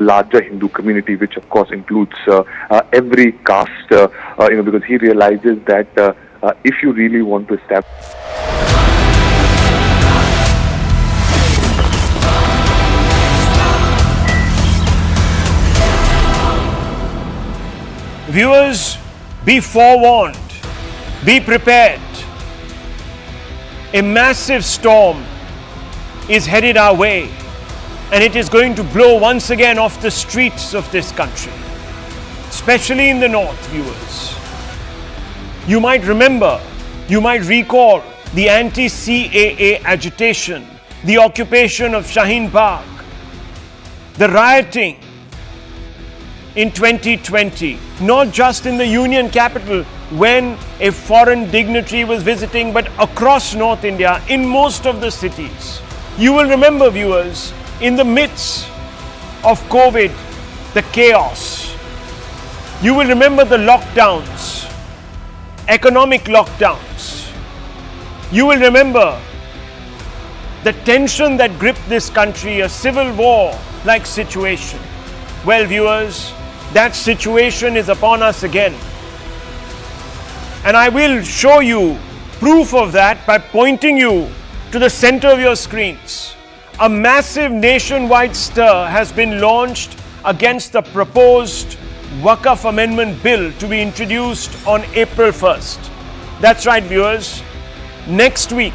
larger Hindu community, which of course includes every caste, because he realizes that if you really want to establish. Viewers, be forewarned, be prepared. A massive storm is headed our way, and it is going to blow once again off the streets of this country, especially in the north, viewers. You might remember, you might recall the anti-CAA agitation, the occupation of Shaheen Bagh, the rioting in 2020, not just in the Union capital when a foreign dignitary was visiting, but across North India in most of the cities. You will remember, viewers, in the midst of COVID, the chaos. You will remember the lockdowns, economic lockdowns. You will remember the tension that gripped this country, a civil war-like situation. Well, viewers, that situation is upon us again. And I will show you proof of that by pointing you to the center of your screens. A massive nationwide stir has been launched against the proposed Waqf Amendment Bill to be introduced on April 1st. That's right, viewers. Next week,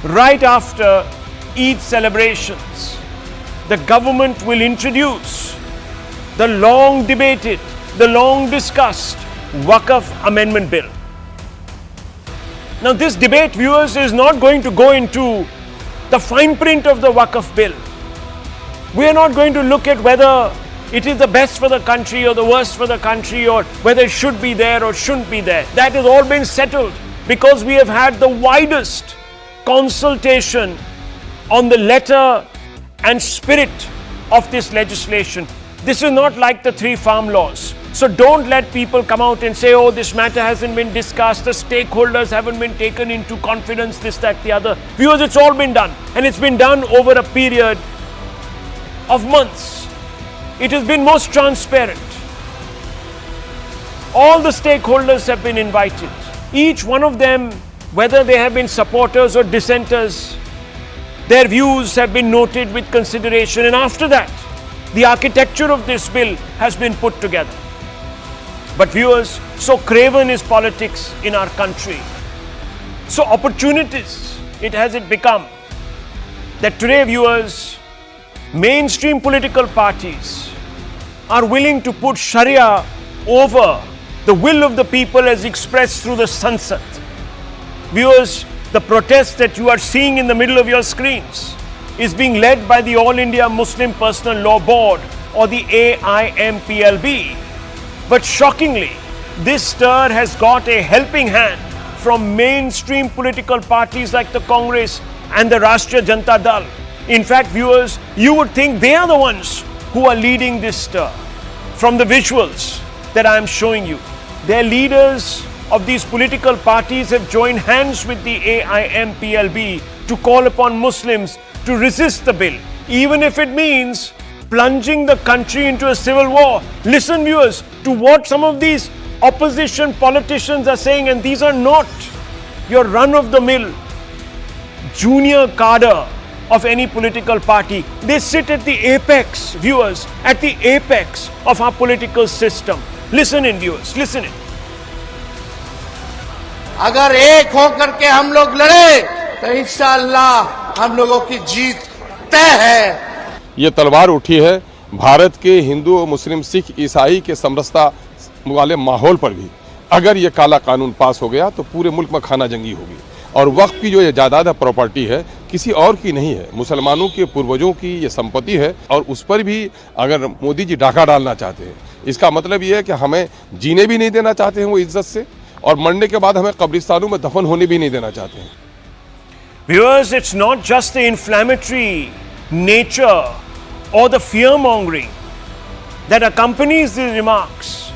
right after Eid celebrations, the government will introduce the long debated, the long discussed Waqf Amendment Bill. Now this debate, viewers, is not going to go into the fine print of the Waqf Bill. We are not going to look at whether it is the best for the country or the worst for the country, or whether it should be there or shouldn't be there. That has all been settled because we have had the widest consultation on the letter and spirit of this legislation. This is not like the 3 farm laws. So don't let people come out and say, oh, this matter hasn't been discussed, the stakeholders haven't been taken into confidence, this, that, the other. Viewers, it's all been done. And it's been done over a period of months. It has been most transparent. All the stakeholders have been invited. Each one of them, whether they have been supporters or dissenters, their views have been noted with consideration. And after that, the architecture of this bill has been put together. But viewers, so craven is politics in our country. So opportunities it has become that today, viewers, mainstream political parties are willing to put Sharia over the will of the people as expressed through the Sansad. Viewers, the protest that you are seeing in the middle of your screens is being led by the All India Muslim Personal Law Board, or the AIMPLB. But shockingly, this stir has got a helping hand from mainstream political parties like the Congress and the Rashtriya Janata Dal. In fact, viewers, you would think they are the ones who are leading this stir. From the visuals that I am showing you, their leaders of these political parties have joined hands with the AIMPLB to call upon Muslims to resist the bill, even if it means plunging the country into a civil war. Listen, viewers, to what some of these opposition politicians are saying, and these are not your run-of-the-mill junior cadre of any political party. They sit at the apex, viewers, at the apex of our political system. Listen in, viewers, listen in. अगर एक होकर के हम लोग लड़े तो इंशाअल्लाह हम लोगों की जीत तय है। ये तलवार उठी है भारत के हिंदू, मुस्लिम, सिख, ईसाई के समरसता वाले माहौल पर भी। अगर ये काला कानून पास हो गया तो पूरे मुल्क में खाना जंगी होगी। और वक्फ की जो ये जायदाद है, प्रॉपर्टी है, किसी और की नहीं है, मुसलमानों के पूर्वजों की ये संपत्ति है। और उस पर भी अगर मोदी जी डाका डालना चाहते हैं, इसका मतलब ये है कि हमें जीने भी नहीं देना चाहते हैं वो इज्जत से, और मरने के बाद हमें कब्रिस्तानों में दफन होने भी नहीं देना चाहते हैं। Viewers, it's not just the inflammatory nature or the fear-mongering that accompanies the remarks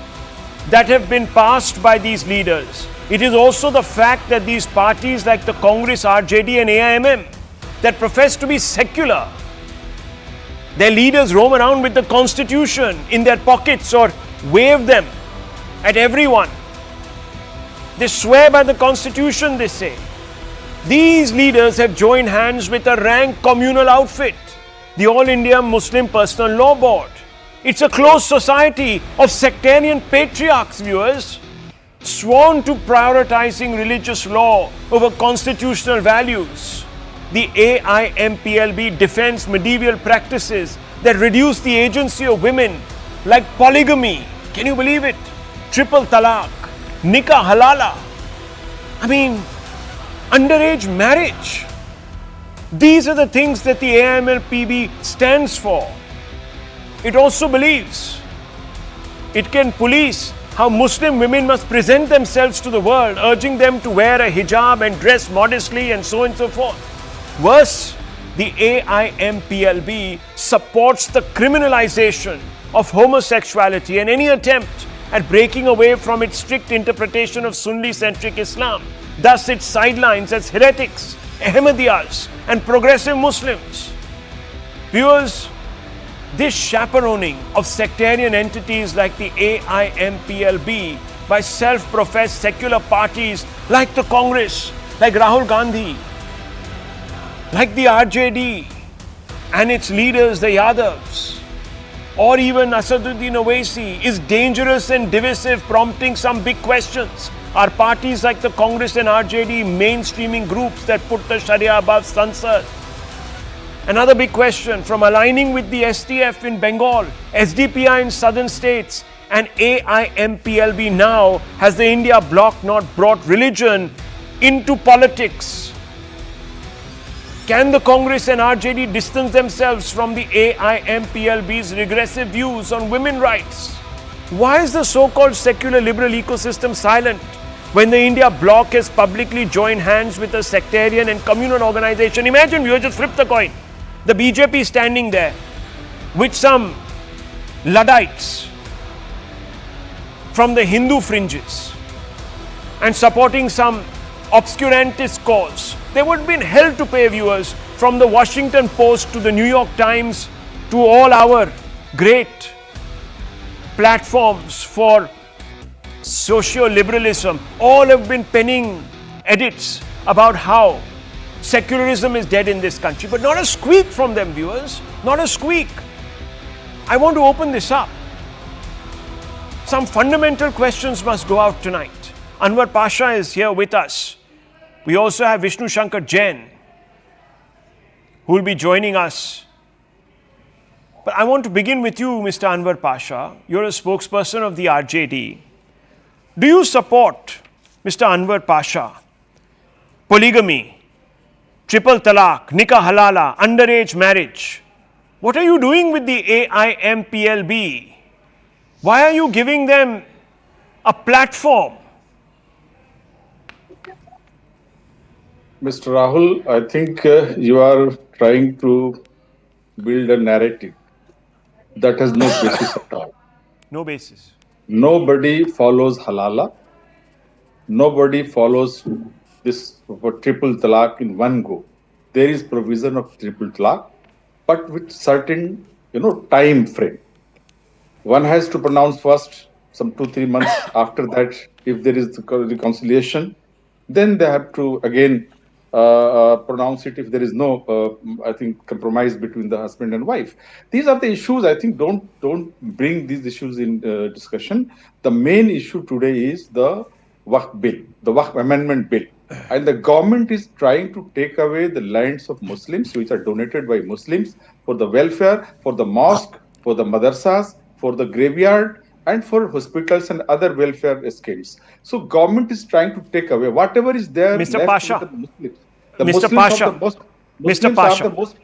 that have been passed by these leaders. It is also the fact that these parties like the Congress, RJD and AIMM that profess to be secular Their leaders roam around with the constitution in their pockets or wave them at everyone. They swear by the constitution, they say. These leaders have joined hands with a rank communal outfit, the All India Muslim Personal Law Board. It's a closed society of sectarian patriarchs, viewers, sworn to prioritizing religious law over constitutional values. The AIMPLB defends medieval practices that reduce the agency of women, like polygamy. Can you believe it? Triple talaq, nikah halala. I mean, underage marriage. These are the things that the AIMLPB stands for. It also believes it can police how Muslim women must present themselves to the world, urging them to wear a hijab and dress modestly and so on and so forth. Worse, the AIMPLB supports the criminalization of homosexuality and any attempt at breaking away from its strict interpretation of Sunni-centric Islam. Thus, it sidelines as heretics, Ahmadiyas, and progressive Muslims. Viewers, this chaperoning of sectarian entities like the AIMPLB by self-professed secular parties like the Congress, like Rahul Gandhi, like the RJD and its leaders, the Yadavs, or even Asaduddin Owaisi, is dangerous and divisive, prompting some big questions. Are parties like the Congress and RJD mainstreaming groups that put the Sharia above Sansad? Another big question: from aligning with the STF in Bengal, SDPI in southern states, and AIMPLB now, has the India bloc not brought religion into politics? Can the Congress and RJD distance themselves from the AIMPLB's regressive views on women's rights? Why is the so-called secular liberal ecosystem silent when the India bloc has publicly joined hands with a sectarian and communal organization? Imagine, you just flip the coin. The BJP standing there with some Luddites from the Hindu fringes and supporting some obscurantist cause. They would have been hell to pay, viewers, from the Washington Post to the New York Times to all our great platforms for socio-liberalism. All have been penning edits about how secularism is dead in this country, but not a squeak from them, viewers, not a squeak. I want to open this up. Some fundamental questions must go out tonight. Anwar Pasha is here with us. We also have Vishnu Shankar Jain, who will be joining us. But I want to begin with you, Mr. Anwar Pasha. You're a spokesperson of the RJD. Do you support, Mr. Anwar Pasha, polygamy, triple talaq, nikah halala, underage marriage? What are you doing with the AIMPLB? Why are you giving them a platform? Mr. Rahul, I think you are trying to build a narrative that has no basis at all. No basis. Nobody follows halala. Nobody follows this triple talaq in one go. There is provision of triple talaq, but with certain, time frame. One has to pronounce first, some 2-3 months. After that, if there is the reconciliation, then they have to again pronounce it if there is no, compromise between the husband and wife. These are the issues. I think don't bring these issues in discussion. The main issue today is the Waqf Bill, the Waqf Amendment Bill. And the government is trying to take away the lands of Muslims, which are donated by Muslims, for the welfare, for the mosque, for the madrasas, for the graveyard, and for hospitals and other welfare schemes. So government is trying to take away whatever is there. Mr. Pasha. The Muslims. Mr. Pasha. Mr. Pasha. Are the most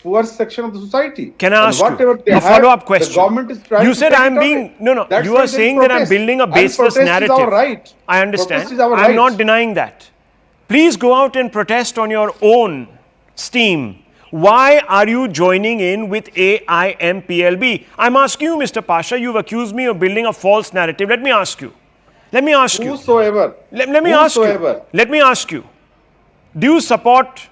poorest section of the society. Can I ask you a follow-up question? The government is trying you said I'm being, no, you are saying that I'm building a baseless narrative. Is our right. I understand. Is our I'm right. not denying that. Please go out and protest on your own steam. Why are you joining in with AIMPLB? I'm asking you, Mr. Pasha, you've accused me of building a false narrative. Let me ask you. Let me ask you. Whosoever. Let me ask you. Let me ask you. Do you support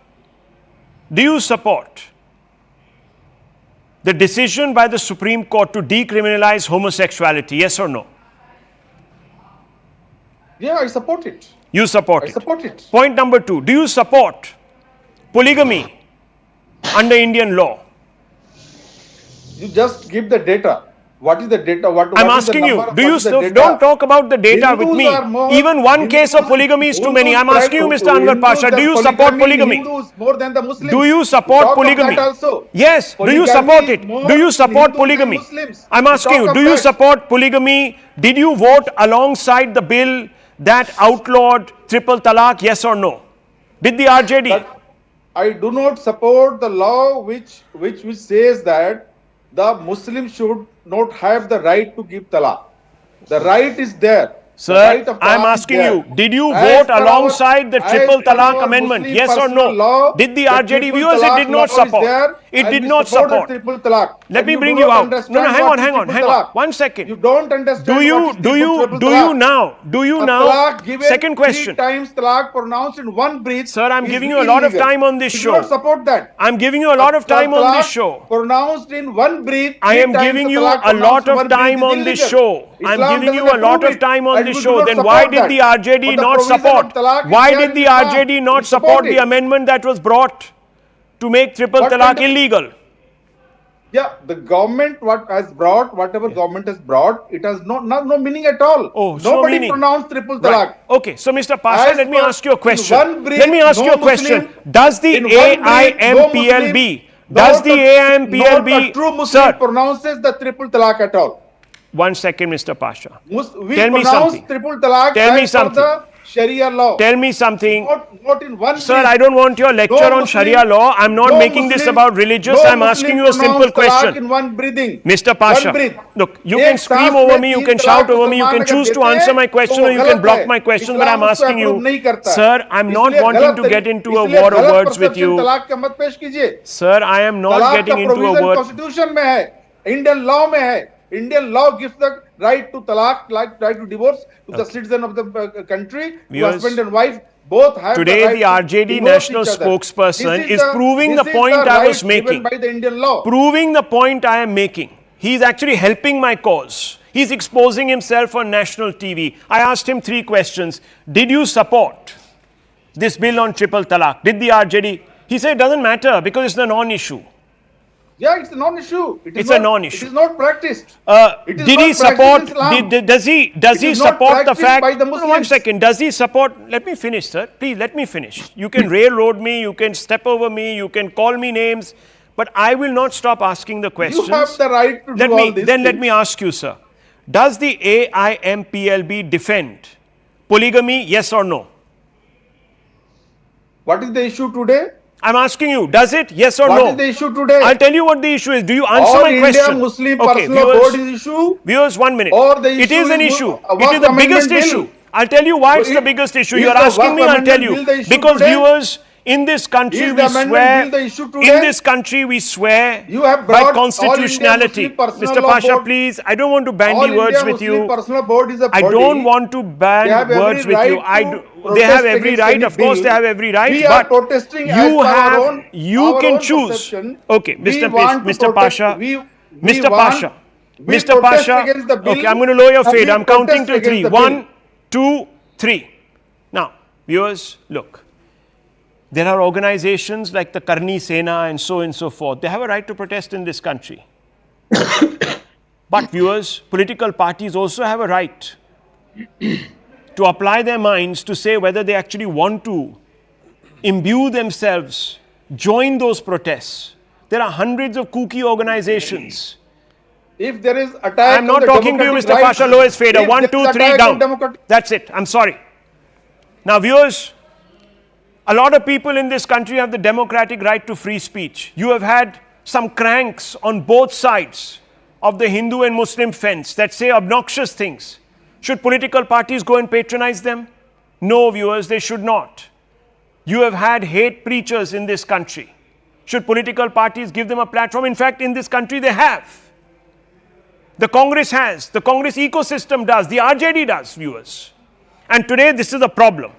the decision by the Supreme Court to decriminalize homosexuality? Yes or no? Yeah, I support it. You support I it. support it. Point number 2. Do you support polygamy under Indian law? You just give the data. What is the data? I'm asking you, don't talk about the data with me. Even one case of polygamy is too many. I'm asking you, Mr. Anwar Pasha, do you support polygamy? More than the Muslims. Do you support polygamy? Yes. Do you support it? Do you support polygamy? I'm asking you, do you support polygamy? Did you vote alongside the bill that outlawed triple talaq? Yes or no? Did the RJD? But I do not support the law which says that the Muslim should not have the right to give talaq. The right is there. Sir, I'm asking you, did you vote alongside the triple talaq amendment? Yes or no? Did the RJD viewers? It did not support. It did not support. Let me bring you out. No, hang on. 1 second. You don't understand. Do you now? Second question. 3 times talaq pronounced in one breath. Sir, I'm giving you a lot of time on this show. You do not support that. I'm giving you a lot of time on this show. Pronounced in one breath. I am giving you a lot of time on this show. I'm giving you a lot of time on this show. Then why did the RJD not support? Why did the RJD not support the amendment that was brought to make triple talaq illegal? Yeah, the government whatever government has brought, it has no meaning at all. Oh, nobody pronounced triple talaq. Right. Okay, so Mr. Pasha, let me ask you a question. Let me ask you a question. Does the AIMPLB, not a true Muslim pronounces the triple talaq at all? 1 second, Mr. Pasha. Tell me something. Triple talaq. Tell me something. The Sharia law. Tell me something. Not in one. Sir, I don't want your lecture on Sharia law. I'm not making this about religious. I'm asking you a simple question. In one breathing. Mr. Pasha, look, you can scream over me, you can shout over me, you can choose to answer my question or you can block my question, but I'm asking you, sir, I'm not wanting to get into a war of words with you. Sir, I am not getting into a word. Constitution mein hai. Indian law mein hai. Indian law gives the right to talaq, right to divorce to the citizen of the country, husband and wife. Both have today the right the RJD national spokesperson is proving the point I was making. By the Indian law. Proving the point I am making. He is actually helping my cause. He is exposing himself on national TV. I asked him 3 questions. Did you support this bill on triple talaq? Did the RJD? He said it doesn't matter because it's a non-issue. Yeah, it's a non-issue. It's a non-issue. It is not practiced. Did he support? Does he support the fact? By the Muslims. 1 second. Does he support? Let me finish, sir. Please let me finish. You can railroad me. You can step over me. You can call me names, but I will not stop asking the questions. You have the right to do all these things. Let me ask you, sir. Does the AIMPLB defend polygamy? Yes or no? What is the issue today? I'm asking you, does it? Yes or no? What is the issue today? I'll tell you what the issue is. Do you answer my question? All India Muslim Personal Board is issue. Viewers, 1 minute. Or the it is an issue. It is the biggest issue. I'll tell you why it's the biggest issue. You're asking me, I'll tell you. Because viewers, in this country we swear, in this country we swear by constitutionality. Mr. Pasha, please, I don't want to bandy words with you. I don't want to band words with you. They have every right, of course they have every right, but you can choose. Okay, Mr. Pasha, Mr. Pasha, okay, I'm going to lower your fade. I'm counting to 3. 1, 2, 3. Now, viewers, look. There are organizations like the Karni Sena and so forth. They have a right to protest in this country. But viewers, political parties also have a right to apply their minds to say whether they actually want to imbue themselves, join those protests. There are hundreds of kooky organizations. If there is attack, I'm not talking to you, Mr. Pasha. Lowest fader. 1, 2, 3 down. That's it. I'm sorry. Now, viewers, a lot of people in this country have the democratic right to free speech. You have had some cranks on both sides of the Hindu and Muslim fence that say obnoxious things. Should political parties go and patronize them? No, viewers, they should not. You have had hate preachers in this country. Should political parties give them a platform? In fact, in this country, they have. The Congress has. The Congress ecosystem does. The RJD does, viewers. And today, this is a problem.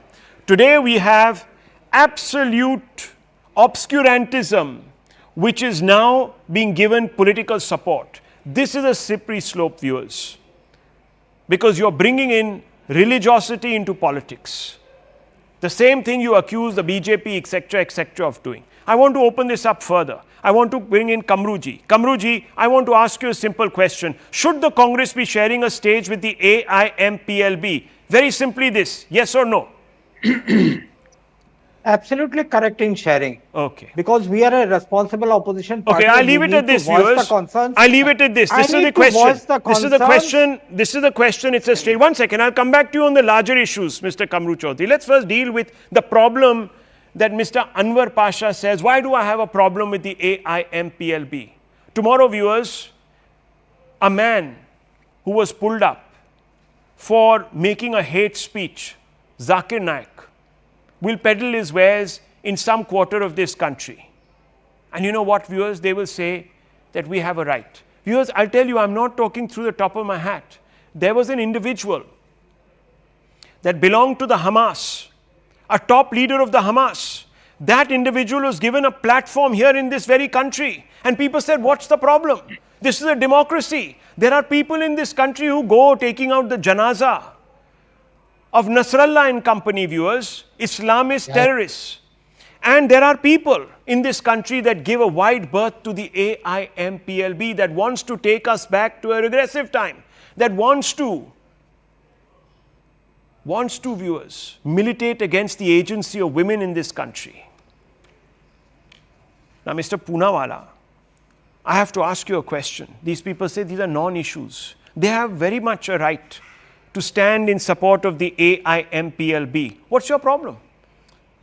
Today, we have absolute obscurantism which is now being given political support. This is a slippery slope, viewers, because you're bringing in religiosity into politics. The same thing you accuse the BJP, etc., of doing. I want to open this up further. I want to bring in Kamruji. Kamruji, I want to ask you a simple question. Should the Congress be sharing a stage with the AIMPLB? Very simply this, yes or no? Absolutely correct in sharing. Okay. Because we are a responsible opposition party. Okay, I'll leave it at this, viewers. I'll leave it at this. This is the question. This is the question. It's a straight. 1 second. I'll come back to you on the larger issues, Mr. Kamru Chaudhary. Let's first deal with the problem that Mr. Anwar Pasha says. Why do I have a problem with the AIMPLB? Tomorrow, viewers, a man who was pulled up for making a hate speech, Zakir Naik, will peddle his wares in some quarter of this country. And you know what, viewers? They will say that we have a right. Viewers, I'll tell you, I'm not talking through the top of my hat. There was an individual that belonged to the Hamas, a top leader of the Hamas. That individual was given a platform here in this very country. And people said, what's the problem? This is a democracy. There are people in this country who go taking out the janazah of Nasrallah and company, viewers, Islamist terrorists. And there are people in this country that give a wide berth to the AIMPLB that wants to take us back to a regressive time, that wants to, viewers, militate against the agency of women in this country. Now, Mr. Poonawalla, I have to ask you a question. These people say these are non-issues. They have very much a right to stand in support of the AIMPLB. What's your problem?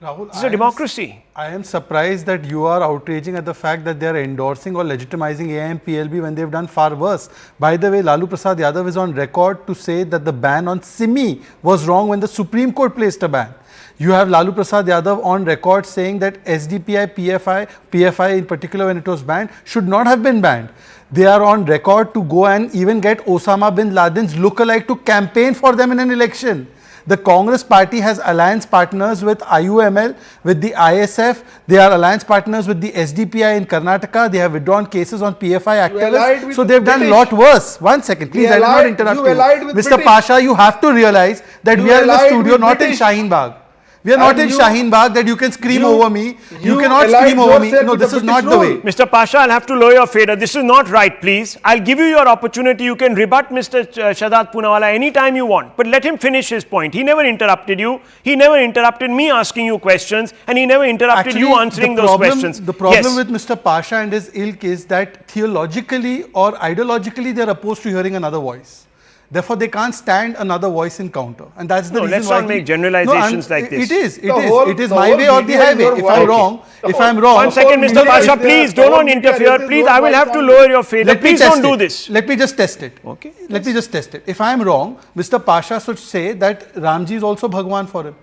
Rahul, it's a democracy. I am surprised that you are outraging at the fact that they are endorsing or legitimizing AIMPLB when they've done far worse. By the way, Lalu Prasad Yadav is on record to say that the ban on Simi was wrong when the Supreme Court placed a ban. You have Lalu Prasad Yadav on record saying that SDPI, PFI in particular when it was banned, should not have been banned. They are on record to go and even get Osama bin Laden's lookalike to campaign for them in an election. The Congress party has alliance partners with IUML, with the ISF. They are alliance partners with the SDPI in Karnataka. They have withdrawn cases on PFI activists. So they've done a lot worse. 1 second, please, I will not interrupt you. Mr. Pasha, you have to realize that we are in the studio, not in Shaheen Bagh. We are not in Shaheen Bagh that you can scream over me. You cannot scream over me. No, this is not the way. Mr. Pasha, I'll have to lower your fader. This is not right, please. I'll give you your opportunity. You can rebut Mr. Shahzad Poonawalla anytime you want. But let him finish his point. He never interrupted you. He never interrupted me asking you questions. And he never interrupted you answering those questions. The problem with Mr. Pasha and his ilk is that theologically or ideologically they are opposed to hearing another voice. Therefore, they can't stand another voice in counter. And that's the reason let's not make generalizations like this. It is my way or the highway. If I'm wrong, if I'm wrong. 1 second, Mr. Pasha, please don't interfere. Please, I will have to lower your fader. Please don't do this. Let me just test it. Okay. Let me just test it. If I'm wrong, Mr. Pasha should say that Ramji is also Bhagwan for him.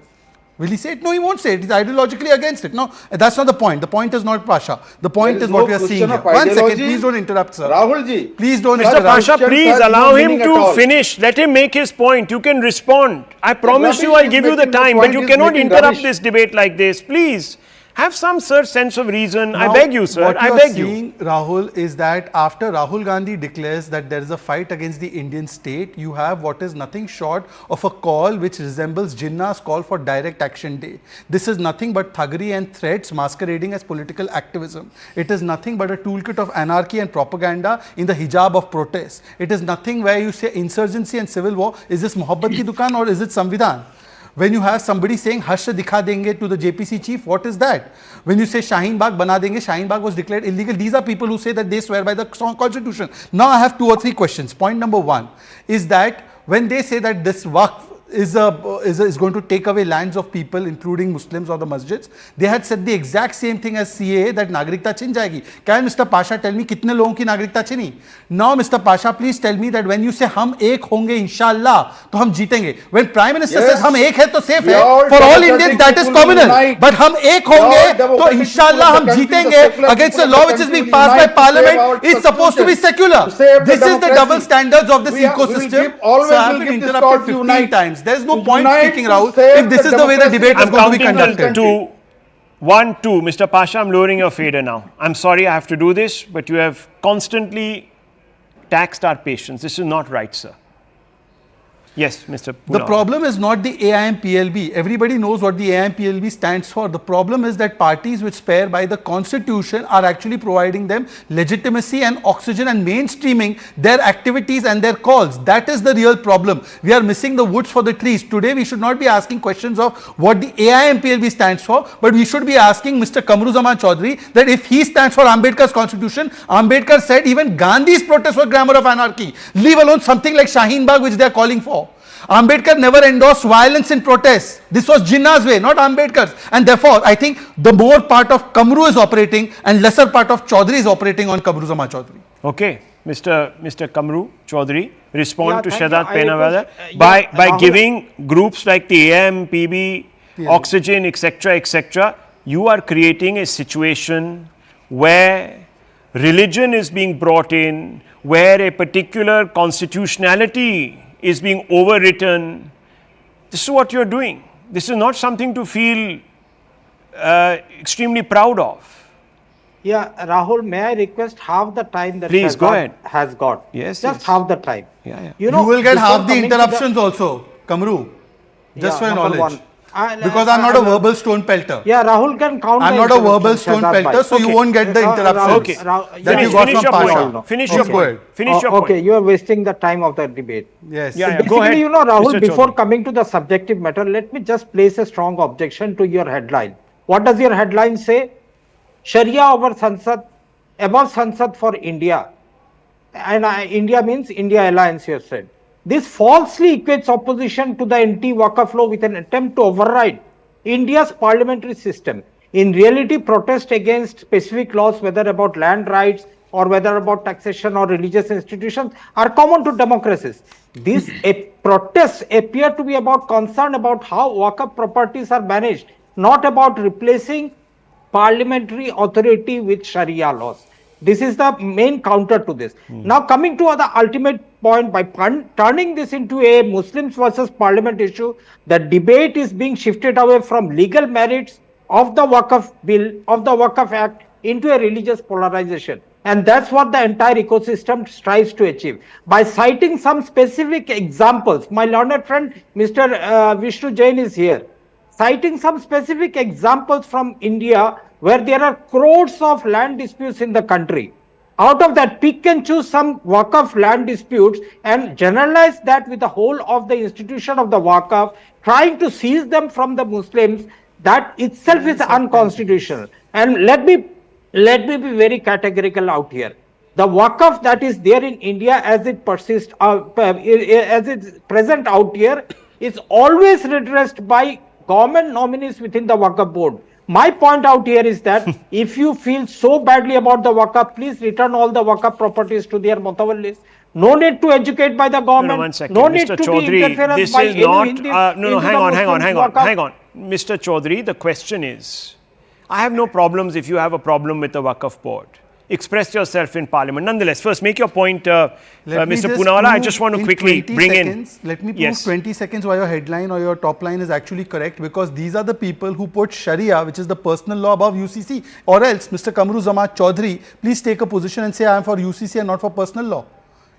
Will he say it? No, he won't say it. He's ideologically against it. No, that's not the point. The point is not Pasha. The point is what we are seeing here. 1 second, please don't interrupt, sir. Rahul ji. Please don't Mr. interrupt. Pasha, please allow him to finish. Let him make his point. You can respond. I promise you I'll give you the time, but you cannot interrupt this debate like this. Please. Have some sense of reason. Now, I beg you, sir. I beg you. What you are seeing, Rahul, is that after Rahul Gandhi declares that there is a fight against the Indian state, you have what is nothing short of a call which resembles Jinnah's call for direct action day. This is nothing but thuggery and threats masquerading as political activism. It is nothing but a toolkit of anarchy and propaganda in the hijab of protest. It is nothing where you say insurgency and civil war. Is this Mohabbat ki dukaan or is it Samvidhan? When you have somebody saying Harsh dikha denge to the JPC chief, what is that? When you say Shaheen Bagh bana denge, Shaheen Bagh was declared illegal. These are people who say that they swear by the constitution. Now I have 2 or 3 questions. Point number 1 is that when they say that this Waqf is going to take away lands of people, including Muslims or the masjids, they had said the exact same thing as CAA, that nagrikta chin jayegi. Can Mr. Pasha tell me kitne logon ki nagrikta chini? Now Mr. Pasha, please tell me that when you say hum ek honge inshallah, to hum jeetenge. When Prime Minister says hum ek hai to safe hai, for all Indians that is communal. But hum ek honge to inshallah hum jeetenge against a law which is being passed by Parliament is supposed to be secular. This is the double standards of this ecosystem. So I have been interrupted 15 times. There's no point speaking, Rahul, if this is the way the debate is going to be conducted. 1, 2. Mr. Pasha, I'm lowering your fader now. I'm sorry I have to do this, but you have constantly taxed our patience. This is not right, sir. Yes, Mr. Punawala. The problem is not the AIMPLB. Everybody knows what the AIMPLB stands for. The problem is that parties which swear by the constitution are actually providing them legitimacy and oxygen and mainstreaming their activities and their calls. That is the real problem. We are missing the woods for the trees. Today we should not be asking questions of what the AIMPLB stands for, but we should be asking Mr. Kamruzaman Chaudhary that if he stands for Ambedkar's constitution, Ambedkar said even Gandhi's protests were grammar of anarchy, leave alone something like Shaheen Bagh which they are calling for. Ambedkar never endorsed violence in protests. This was Jinnah's way, not Ambedkar's. And therefore, I think the more part of Kamru is operating and lesser part of Chaudhary is operating on Kamruzaman Chaudhary. Okay, Mr. Kamru Chaudhary, respond to thank you. Shahzad I Penawala request, by Rahul, giving groups like the AIMPB, Oxygen, etc., you are creating a situation where religion is being brought in, where a particular constitutionality is being overwritten. This is what you're doing. This is not something to feel extremely proud of. Yeah, Rahul, may I request half the time that Please, go ahead. has got? Yes, Just yes. half the time. Yeah. You know, You will get before half the coming to interruptions also, Kamru. Just for your number knowledge. one. Because I'm not a verbal stone pelter. Yeah, Rahul can count. I'm the not a verbal interruptions, stone Shahzad pelter, bhai. so you won't get the interruptions Okay. that you got Finish from your Pasha. point. Finish Please your go point. ahead. Finish your Okay, point. you are wasting the time of the debate. Yes. Yeah, Basically, go ahead. you know, Rahul, Mr. before Chaudhary. coming to the subjective matter, let me just place a strong objection to your headline. What does your headline say? Sharia over Sansad, above Sansad for India. And India means India Alliance, you have said. This falsely equates opposition to the anti-Waqf law with an attempt to override India's parliamentary system. In reality, protest against specific laws, whether about land rights or whether about taxation or religious institutions, are common to democracies. These protests appear to be about concern about how Waqf properties are managed, not about replacing parliamentary authority with Sharia laws. This is the main counter to this. Now coming to the ultimate point, by turning this into a Muslims versus Parliament issue, the debate is being shifted away from legal merits of the Waqf Bill, of the Waqf Act, into a religious polarization. And that's what the entire ecosystem strives to achieve. By citing some specific examples, my learned friend Mr. Vishnu Jain is here, citing some specific examples from India where there are crores of land disputes in the country. Out of that, pick and choose some Waqf land disputes and generalize that with the whole of the institution of the Waqf, trying to seize them from the Muslims. That itself is unconstitutional. And let me be very categorical out here. The Waqf that is there in India as it persists, as it's present out here, is always redressed by government nominees within the Waqf board. My point out here is that if you feel so badly about the Waqf, please return all the Waqf properties to their mutawallis. No need to educate by the government. No, 1 second. No need Mr. to Chaudhary, be interference this by is not. Hang Waqf. on. Mr. Chaudhary, the question is, I have no problems if you have a problem with the Waqf board. Express yourself in Parliament. Nonetheless, first make your point, Mr. Punawala. I just want to quickly bring in. Let me prove 20 seconds why your headline or your top line is actually correct, because these are the people who put Sharia, which is the personal law, above UCC. Or else, Mr. Kamruzaman Chaudhary, please take a position and say I am for UCC and not for personal law.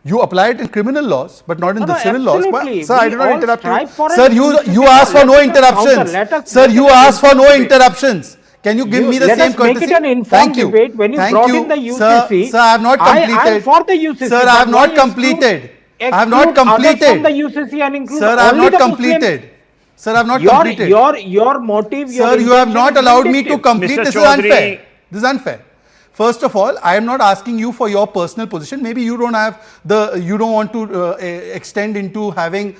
You apply it in criminal laws, but not in the civil laws. Well, sir, I do not interrupt you. Sir, you asked for no interruptions. Sir, you asked for no interruptions. Can you give me the same courtesy? Make it an informed debate. When you brought in the UCC, Sir, I have not completed. I am for the UCC. Sir, I have not completed. I have not completed. From the UCC and include Sir, I have not completed. Sir, I have not completed. Your motive. Sir, you have not allowed me to complete. Mr. This is Chaudhary. unfair. This is unfair. First of all, I am not asking you for your personal position. Maybe you don't have you don't want to extend into having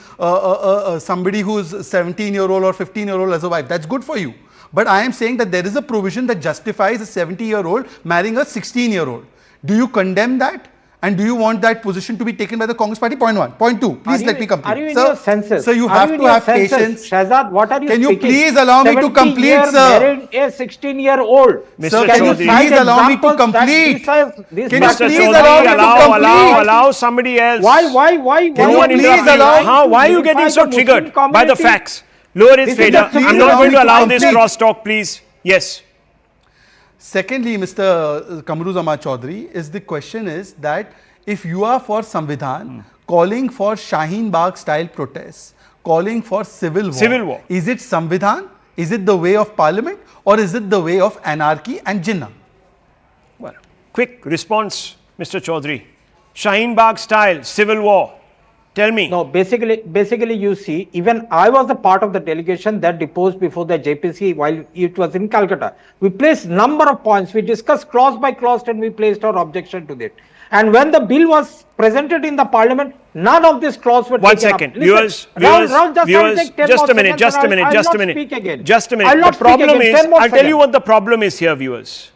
somebody who is 17-year-old or 15-year-old as a wife. That's good for you. But I am saying that there is a provision that justifies a 70-year-old marrying a 16-year-old. Do you condemn that? And do you want that position to be taken by the Congress party? Point one. Point two. Please let me complete. Are you in your senses? Sir, you have to have patience. Shahzad, what are you Can you speaking? please allow me to complete, sir? Married a 16-year-old. Mr. Can you Chaudhary. please allow me to complete? Mr. please Chaudhary, allow somebody else. Why? Can you please allow? Why are you getting so triggered by the facts? Lower his fader. I'm not going to allow this cross talk, please. Yes. Secondly, Mr. Kamruzama Chaudhary, is the question is that if you are for Samvidhan, calling for Shaheen Bagh style protests, calling for civil war, is it Samvidhan? Is it the way of parliament, or is it the way of anarchy and Jinnah? Well, quick response, Mr. Chaudhary. Shaheen Bagh style, civil war. Tell me. No, basically, you see, even I was a part of the delegation that deposed before the JPC while it was in Calcutta. We placed number of points. We discussed clause by clause and we placed our objection to it. And when the bill was presented in the parliament, none of these clauses were One taken second. up. Listen, Viewers, just a minute. The problem is, I'll tell you what the problem is here, viewers.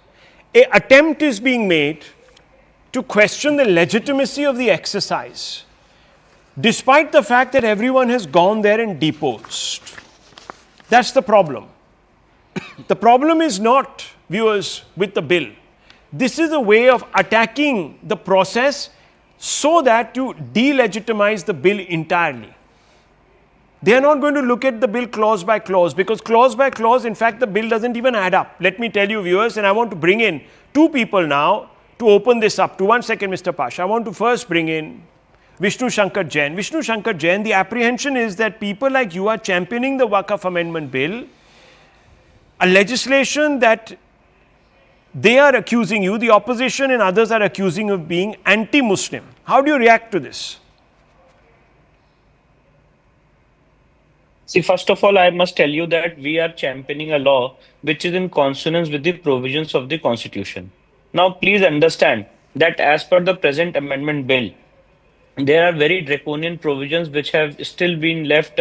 An attempt is being made to question the legitimacy of the exercise, despite the fact that everyone has gone there and deposed. That's the problem. The problem is not, viewers, with the bill. This is a way of attacking the process so that you delegitimize the bill entirely. They are not going to look at the bill clause by clause, because clause by clause, in fact, the bill doesn't even add up. Let me tell you, viewers, and I want to bring in two people now to open this up to. 1 second, Mr. Pasha. I want to first bring in Vishnu Shankar Jain. Vishnu Shankar Jain, the apprehension is that people like you are championing the Waqf Amendment Bill, a legislation that they are accusing you, the opposition and others are accusing you of being anti-Muslim. How do you react to this? See, first of all, I must tell you that we are championing a law which is in consonance with the provisions of the Constitution. Now, please understand that as per the present amendment bill, there are very draconian provisions which have still been left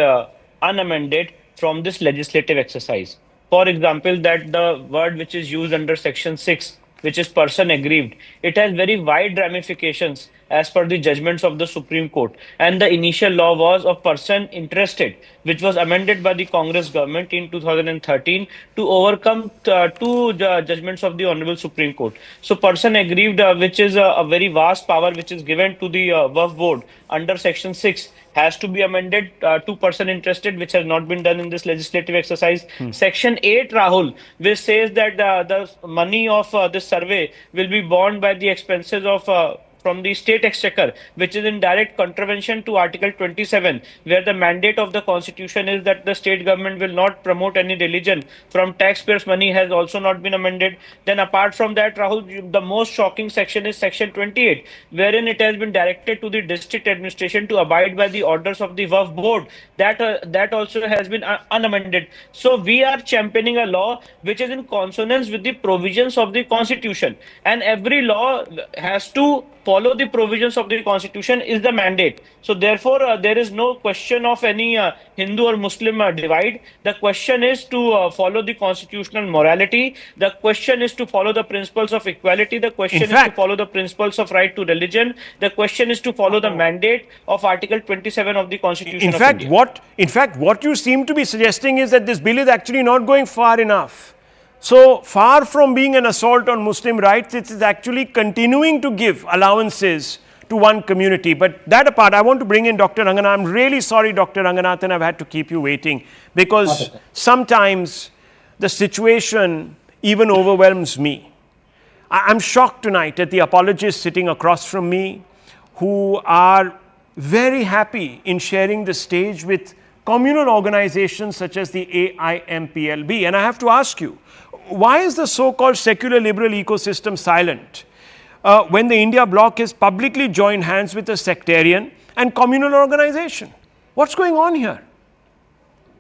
unamended from this legislative exercise. For example, that the word which is used under section 6, which is person aggrieved, it has very wide ramifications as per the judgments of the Supreme Court. And the initial law was of person interested, which was amended by the Congress government in 2013 to overcome two judgments of the Honorable Supreme Court. So person aggrieved, which is a very vast power which is given to the Waqf board under section 6, has to be amended to person interested, which has not been done in this legislative exercise. Section 8, Rahul, which says that the money of this survey will be borne by the expenses of from the state exchequer, which is in direct contravention to Article 27, where the mandate of the Constitution is that the state government will not promote any religion from taxpayers' money, has also not been amended. Then apart from that, Rahul, the most shocking section is section 28, wherein it has been directed to the district administration to abide by the orders of the Waqf board. That also has been unamended. So we are championing a law which is in consonance with the provisions of the Constitution, and every law has to follow the provisions of the Constitution is the mandate. So therefore, there is no question of any Hindu or Muslim divide. The question is to follow the constitutional morality. The question is to follow the principles of equality. The question is to follow the principles of right to religion. The question is to follow the mandate of Article 27 of the Constitution of India. What you seem to be suggesting is that this bill is actually not going far enough. So far from being an assault on Muslim rights, it is actually continuing to give allowances to one community. But that apart, I want to bring in Dr. Ranganath. I'm really sorry, Dr. Ranganathan, I've had to keep you waiting, because sometimes the situation even overwhelms me. I'm shocked tonight at the apologists sitting across from me who are very happy in sharing the stage with communal organizations such as the AIMPLB. And I have to ask you, why is the so-called secular liberal ecosystem silent when the India bloc has publicly joined hands with a sectarian and communal organization? What's going on here?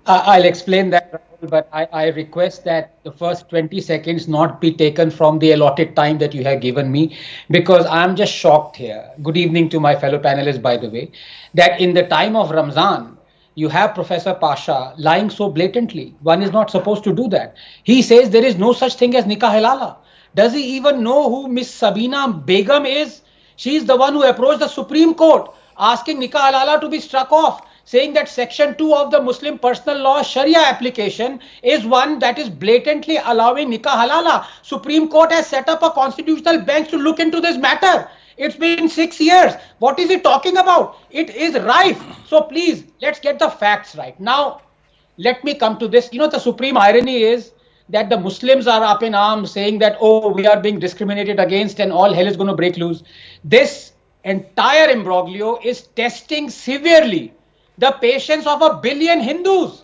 I'll explain that, Rahul, but I request that the first 20 seconds not be taken from the allotted time that you have given me, because I'm just shocked here. Good evening to my fellow panelists, by the way, that in the time of Ramzan, you have Professor Pasha lying so blatantly. One is not supposed to do that. He says there is no such thing as nikah halala. Does he even know who Miss Sabina Begum is? She is the one who approached the Supreme Court asking nikah halala to be struck off, saying that section 2 of the Muslim personal law Sharia application is one that is blatantly allowing nikah halala. Supreme Court has set up a constitutional bench to look into this matter. It's been 6 years. What is he talking about? It is rife. So please, let's get the facts right. Now, let me come to this. You know, the supreme irony is that the Muslims are up in arms saying that, oh, we are being discriminated against and all hell is going to break loose. This entire imbroglio is testing severely the patience of 1 billion Hindus.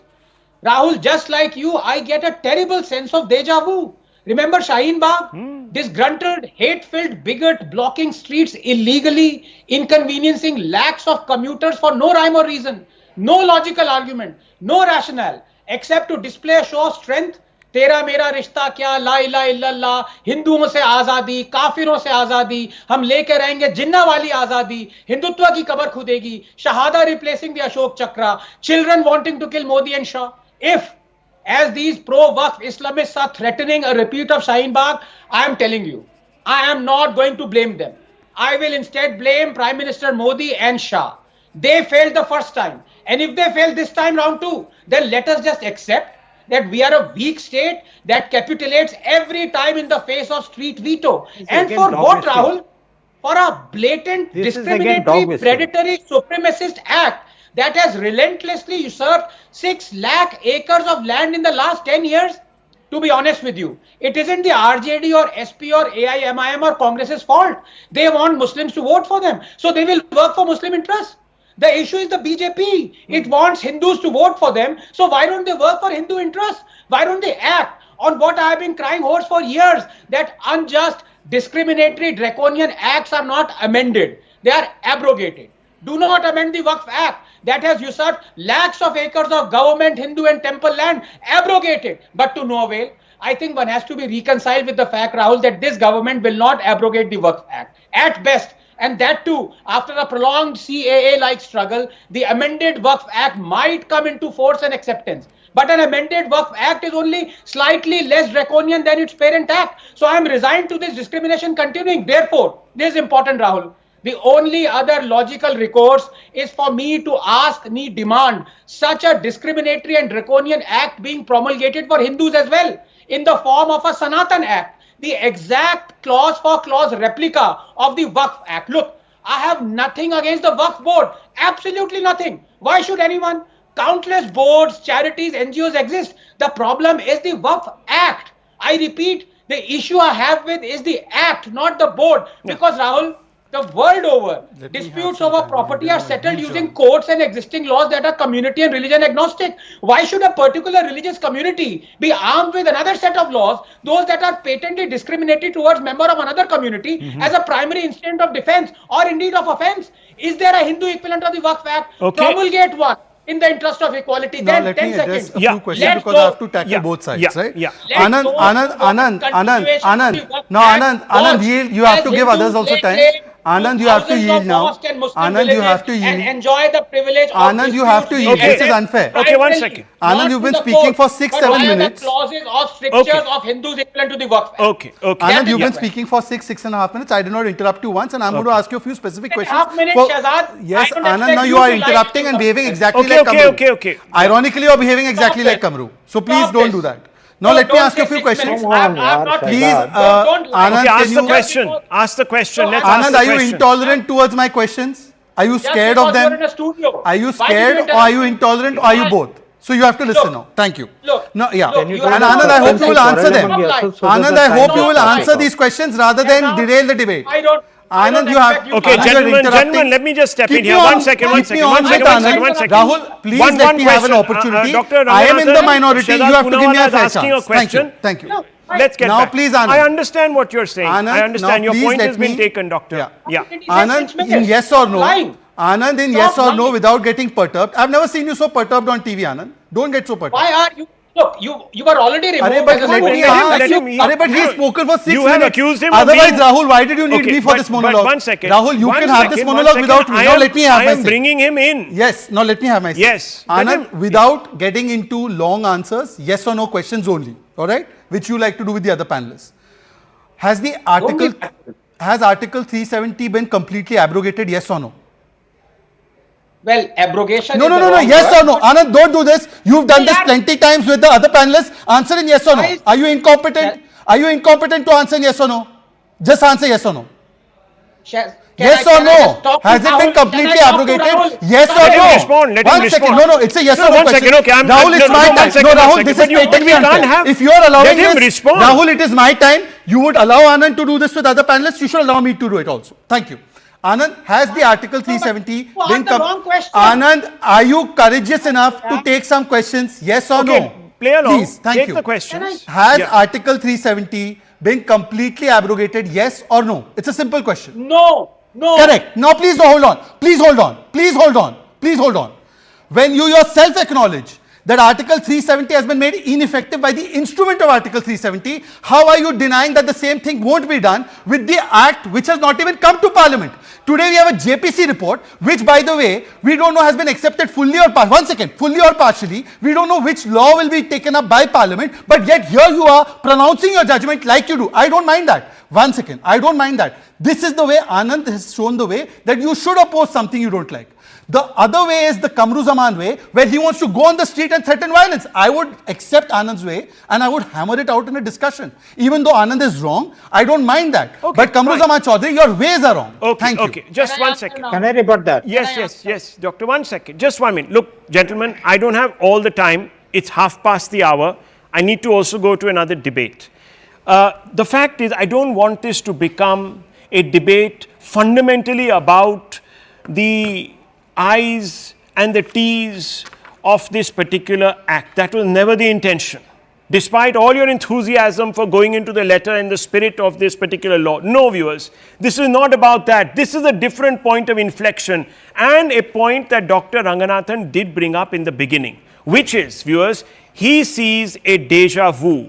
Rahul, just like you, I get a terrible sense of deja vu. Remember Shaheen Bagh? Disgruntled, hate-filled bigot blocking streets illegally, inconveniencing lakhs of commuters for no rhyme or reason, no logical argument, no rationale, except to display a show of strength. तेरा मेरा रिश्ता क्या, ला इला इल्लल्लाह, हिंदुओं से आजादी, काफिरों से आजादी, हम लेके रहेंगे जिन्ना वाली आजादी, हिंदुत्व की कबर खुदेगी, शहादा replacing the Ashok Chakra, children wanting to kill Modi and Shah. If, as these pro-Waqf Islamists are threatening a repeat of Shaheen Bagh, I am telling you, I am not going to blame them. I will instead blame Prime Minister Modi and Shah. They failed the first time. And if they fail this time round too, then let us just accept that we are a weak state that capitulates every time in the face of street veto. And for what, Rahul? For a blatant, discriminatory, predatory, supremacist act that has relentlessly usurped 6 lakh acres of land in the last 10 years. To be honest with you, it isn't the RJD or SP or AIMIM or Congress's fault. They want Muslims to vote for them. So they will work for Muslim interests. The issue is the BJP. It wants Hindus to vote for them. So why don't they work for Hindu interests? Why don't they act on what I have been crying hoarse for years, that unjust, discriminatory, draconian acts are not amended. They are abrogated. Do not amend the Waqf Act that has usurped lakhs of acres of government, Hindu and temple land, abrogated, but to no avail. I think one has to be reconciled with the fact, Rahul, that this government will not abrogate the Waqf Act. At best, and that too, after a prolonged CAA-like struggle, the amended Waqf Act might come into force and acceptance. But an amended Waqf Act is only slightly less draconian than its parent act. So I am resigned to this discrimination continuing. Therefore, this is important, Rahul. The only other logical recourse is for me to ask, demand such a discriminatory and draconian act being promulgated for Hindus as well, in the form of a Sanatan Act. The exact clause for clause replica of the Waqf Act. Look, I have nothing against the Waqf Board. Absolutely nothing. Why should anyone? Countless boards, charities, NGOs exist. The problem is the Waqf Act. I repeat, the issue I have with is the act, not the board. Because Rahul, the world over, disputes over property are settled using courts and existing laws that are community and religion agnostic. Why should a particular religious community be armed with another set of laws, those that are patently discriminatory towards member of another community as a primary instrument of defense or indeed of offense? Is there a Hindu equivalent of the Waqf Act? Promulgate one in the interest of equality. Now Then let 10 me address seconds. a few questions because I have to tackle both sides, right? Anand, you have to give others also time. Anand, you have to yield now. Anand, you have to yield. And enjoy the privilege of Anand, you have to yield. This is unfair. Okay, 1 second. Anand, you've been speaking for 6-7 minutes. Clauses or strictures of Hindus equivalent to the Waqf Act. Okay. Anand, you've been speaking for 6.5 minutes. I did not interrupt you once, and I'm going to ask you a few specific questions. Yes, Anand, now you are interrupting and behaving exactly like Kamru. Okay. Ironically, you are behaving exactly like Kamru. So please don't do that. Now let me ask you a few questions. Please, Anand, ask the question. Ask the question. Let's ask Anand, the are you question. intolerant towards my questions? Are you scared of them? Are you scared or are you intolerant or are you both? So you have to listen now. Thank you. And Anand, I hope you will answer them. Anand, I hope you will answer these questions rather than derail the debate. Anand, you have... Okay, gentlemen, let me just step in here. One second. Rahul, please let me have an opportunity. I am in the minority. You have to give me a fair chance. Thank you. Let's get now, back. Please, Anand. I understand what you're saying. Anand, I understand. now, Your point has been taken, Doctor. Yeah. Anand, in yes or no, Anand, in yes or no, without getting perturbed. I've never seen you so perturbed on TV, Anand. Don't get so perturbed. Why are you? Look, you were already removed. But he's spoken for 6 minutes. You have accused him Otherwise, Rahul, why did you need me for this monologue? 1 second. Rahul, you can have this monologue without me. Now let me have my say. I am bringing him in. Yes, now let me have my say. Yes. Anand, without getting into long answers, yes or no questions only. All right? Which you like to do with the other panelists. Has Article 370 been completely abrogated, yes or no? Well, abrogation. No. Yes or no? Anand, don't do this. You've done this plenty times with the other panelists. Answer in yes or no. Are you incompetent? Are you incompetent to answer in yes or no? Just answer yes or no. Yes or no? Has it been completely abrogated? Yes or no? Let him respond. Let him respond. No, it's a yes or no one question. second. Okay, Rahul, it's my time. No, Rahul, this is patently unfair. If you are allowing Let him this, respond. Rahul, it is my time. You would allow Anand to do this with other panelists. You should allow me to do it also. Thank you. Anand, has the Article 370 been... Anand, are you courageous enough to take some questions? Yes or no? Play along. Please, thank Take you. the questions. Has Article 370 been completely abrogated? Yes or no? It's a simple question. No. Correct. Now please hold on. Please hold on. Please hold on. Please hold on. When you yourself acknowledge that Article 370 has been made ineffective by the instrument of Article 370, how are you denying that the same thing won't be done with the Act which has not even come to Parliament? Today we have a JPC report, which by the way, we don't know has been accepted fully or partially. One second, fully or partially. We don't know which law will be taken up by Parliament, but yet here you are pronouncing your judgment like you do. I don't mind that. One second, I don't mind that. This is the way Anand has shown the way that you should oppose something you don't like. The other way is the Kamru Zaman way, where he wants to go on the street and threaten violence. I would accept Anand's way and I would hammer it out in a discussion. Even though Anand is wrong, I don't mind that. Okay, but Kamru Zaman Chaudhary, your ways are wrong. Okay, Thank you. okay. Just 1 second. Can I rebut that? Yes, Doctor, 1 second. Just 1 minute. Look, gentlemen, I don't have all the time. It's half past the hour. I need to also go to another debate. The fact is, I don't want this to become a debate fundamentally about the I's and the T's of this particular act. That was never the intention. Despite all your enthusiasm for going into the letter and the spirit of this particular law. No, viewers, this is not about that. This is a different point of inflection and a point that Dr. Ranganathan did bring up in the beginning, which is, viewers, he sees a deja vu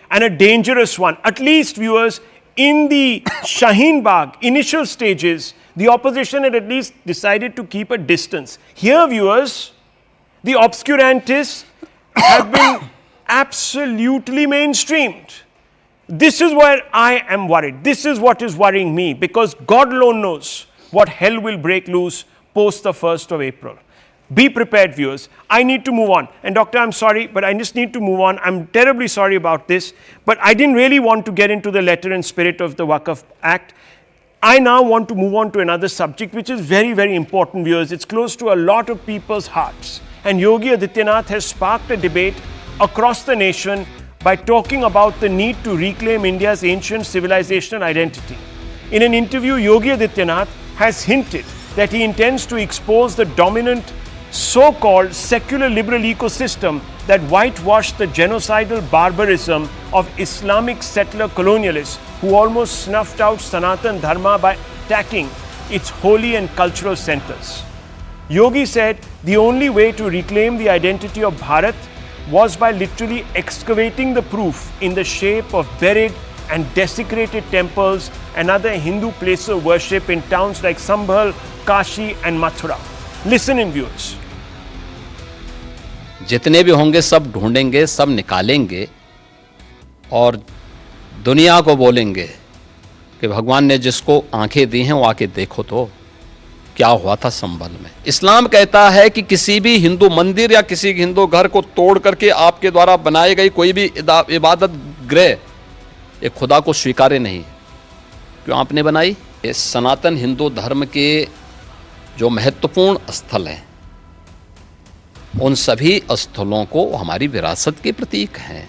and a dangerous one. At least, viewers, in the Shaheen Bagh initial stages, the opposition had at least decided to keep a distance. Here, viewers, the obscurantists have been absolutely mainstreamed. This is where I am worried. This is what is worrying me, because God alone knows what hell will break loose post the 1st of April. Be prepared, viewers. I need to move on. And Doctor, I'm sorry, but I just need to move on. I'm terribly sorry about this, but I didn't really want to get into the letter and spirit of the Waqf Act. I now want to move on to another subject, which is very, very important, viewers. It's close to a lot of people's hearts. And Yogi Adityanath has sparked a debate across the nation by talking about the need to reclaim India's ancient civilizational identity. In an interview, Yogi Adityanath has hinted that he intends to expose the dominant so-called secular liberal ecosystem that whitewashed the genocidal barbarism of Islamic settler colonialists who almost snuffed out Sanatan Dharma by attacking its holy and cultural centers. Yogi said the only way to reclaim the identity of Bharat was by literally excavating the proof in the shape of buried and desecrated temples and other Hindu places of worship in towns like Sambhal, Kashi and Mathura. Listen in, viewers. जितने भी होंगे सब ढूंढेंगे, सब निकालेंगे और दुनिया को बोलेंगे कि भगवान ने जिसको आंखें दी हैं वो आके देखो तो क्या हुआ था संभल में। इस्लाम कहता है कि किसी भी हिंदू मंदिर या किसी हिंदू घर को तोड़ करके आपके द्वारा बनाए गई कोई भी इबादत गृह ये खुदा को स्वीकार्य नहीं। क्यों आपने बनाई? ये सनातन हिंदू धर्म के जो महत्वपूर्ण स्थल हैं उन सभी स्थलों को हमारी विरासत के प्रतीक हैं।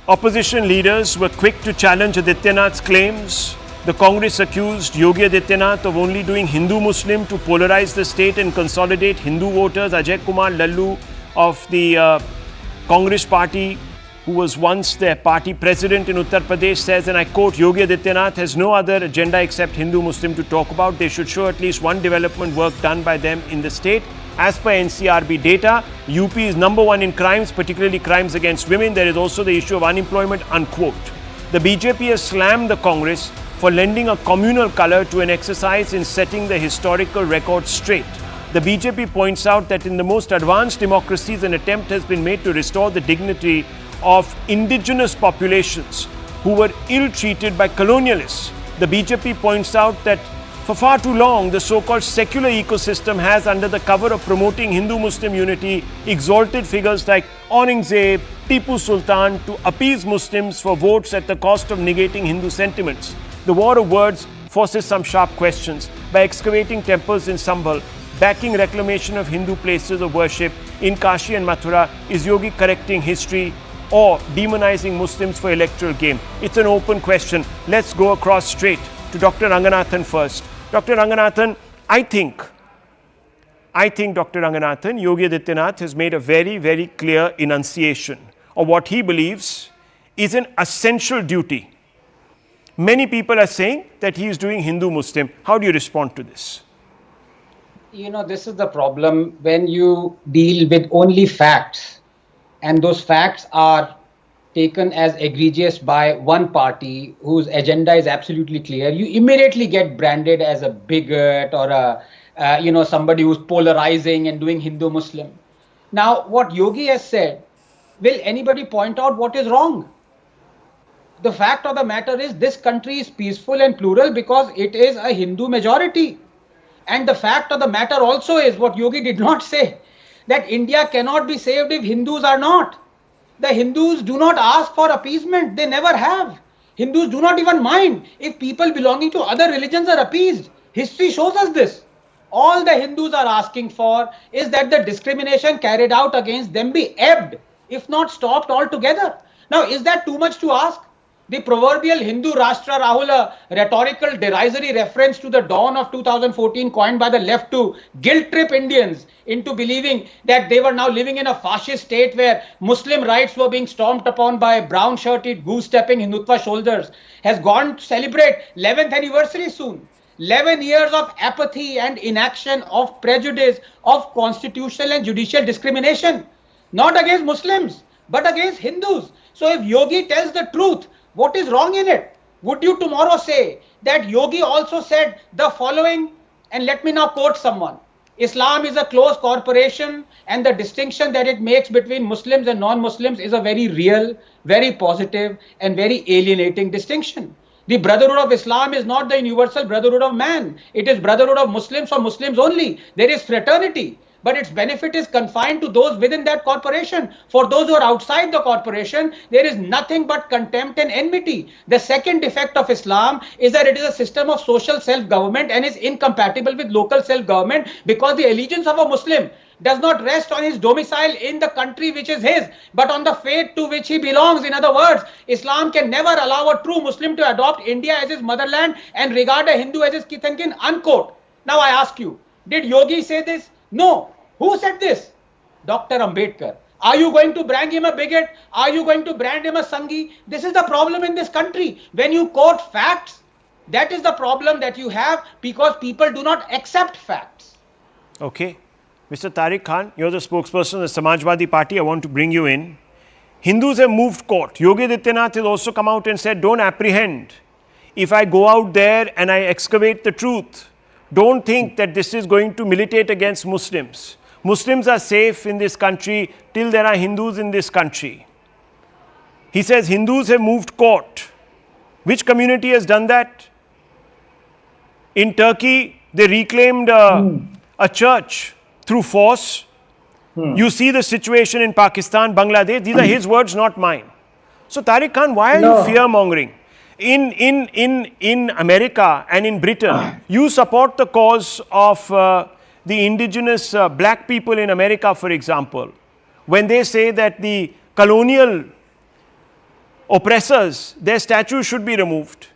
Opposition leaders were quick to challenge Adityanath's claims. The Congress accused Yogi Adityanath of only doing Hindu-Muslim to polarize the state and consolidate Hindu voters. Ajay Kumar Lallu of the Congress party, who was once their party president in Uttar Pradesh, says, and I quote, Yogi Adityanath has no other agenda except Hindu-Muslim to talk about. They should show at least one development work done by them in the state. As per NCRB data, UP is #1 in crimes, particularly crimes against women. There is also the issue of unemployment, unquote. The BJP has slammed the Congress for lending a communal color to an exercise in setting the historical record straight. The BJP points out that in the most advanced democracies, an attempt has been made to restore the dignity of indigenous populations who were ill-treated by colonialists. The BJP points out that for far too long, the so-called secular ecosystem has, under the cover of promoting Hindu-Muslim unity, exalted figures like Aurangzeb, Tipu Sultan to appease Muslims for votes at the cost of negating Hindu sentiments. The war of words forces some sharp questions. By excavating temples in Sambhal, backing reclamation of Hindu places of worship in Kashi and Mathura, is Yogi correcting history or demonizing Muslims for electoral gain? It's an open question. Let's go across straight to Dr. Ranganathan first. Dr. Ranganathan, I think Dr. Ranganathan, Yogi Adityanath has made a very, very clear enunciation of what he believes is an essential duty. Many people are saying that he is doing Hindu-Muslim. How do you respond to this? You know, this is the problem when you deal with only facts, and those facts are taken as egregious by one party whose agenda is absolutely clear. You immediately get branded as a bigot or a somebody who's polarizing and doing Hindu-Muslim. Now, what Yogi has said, will anybody point out what is wrong? The fact of the matter is this country is peaceful and plural because it is a Hindu majority. And the fact of the matter also is what Yogi did not say, that India cannot be saved if Hindus are not. The Hindus do not ask for appeasement. They never have. Hindus do not even mind if people belonging to other religions are appeased. History shows us this. All the Hindus are asking for is that the discrimination carried out against them be ebbed, if not stopped altogether. Now, is that too much to ask? The proverbial Hindu Rashtra, Rahul, a rhetorical derisory reference to the dawn of 2014 coined by the left to guilt trip Indians into believing that they were now living in a fascist state where Muslim rights were being stomped upon by brown-shirted, goose-stepping Hindutva soldiers, has gone to celebrate 11th anniversary soon. 11 years of apathy and inaction, of prejudice, of constitutional and judicial discrimination, not against Muslims, but against Hindus. So if Yogi tells the truth, what is wrong in it? Would you tomorrow say that Yogi also said the following, and let me now quote someone, Islam is a closed corporation and the distinction that it makes between Muslims and non-Muslims is a very real, very positive and very alienating distinction. The brotherhood of Islam is not the universal brotherhood of man. It is brotherhood of Muslims for Muslims only. There is fraternity, but its benefit is confined to those within that corporation. For those who are outside the corporation, there is nothing but contempt and enmity. The second defect of Islam is that it is a system of social self-government and is incompatible with local self-government because the allegiance of a Muslim does not rest on his domicile in the country which is his, but on the faith to which he belongs. In other words, Islam can never allow a true Muslim to adopt India as his motherland and regard a Hindu as his kith and kin, unquote. Now I ask you, did Yogi say this? No. Who said this? Dr. Ambedkar. Are you going to brand him a bigot? Are you going to brand him a Sanghi? This is the problem in this country. When you quote facts, that is the problem that you have because people do not accept facts. Okay. Mr. Tariq Khan, you're the spokesperson of the Samajwadi Party. I want to bring you in. Hindus have moved court. Yogi Adityanath has also come out and said, don't apprehend. If I go out there and I excavate the truth, don't think that this is going to militate against Muslims. Muslims are safe in this country till there are Hindus in this country. He says Hindus have moved court. Which community has done that? In Turkey, they reclaimed a church through force. You see the situation in Pakistan, Bangladesh. These are his words, not mine. So Tariq Khan, why are you fear-mongering? In America and in Britain, you support the cause of the indigenous black people in America, for example, when they say that the colonial oppressors, their statues should be removed.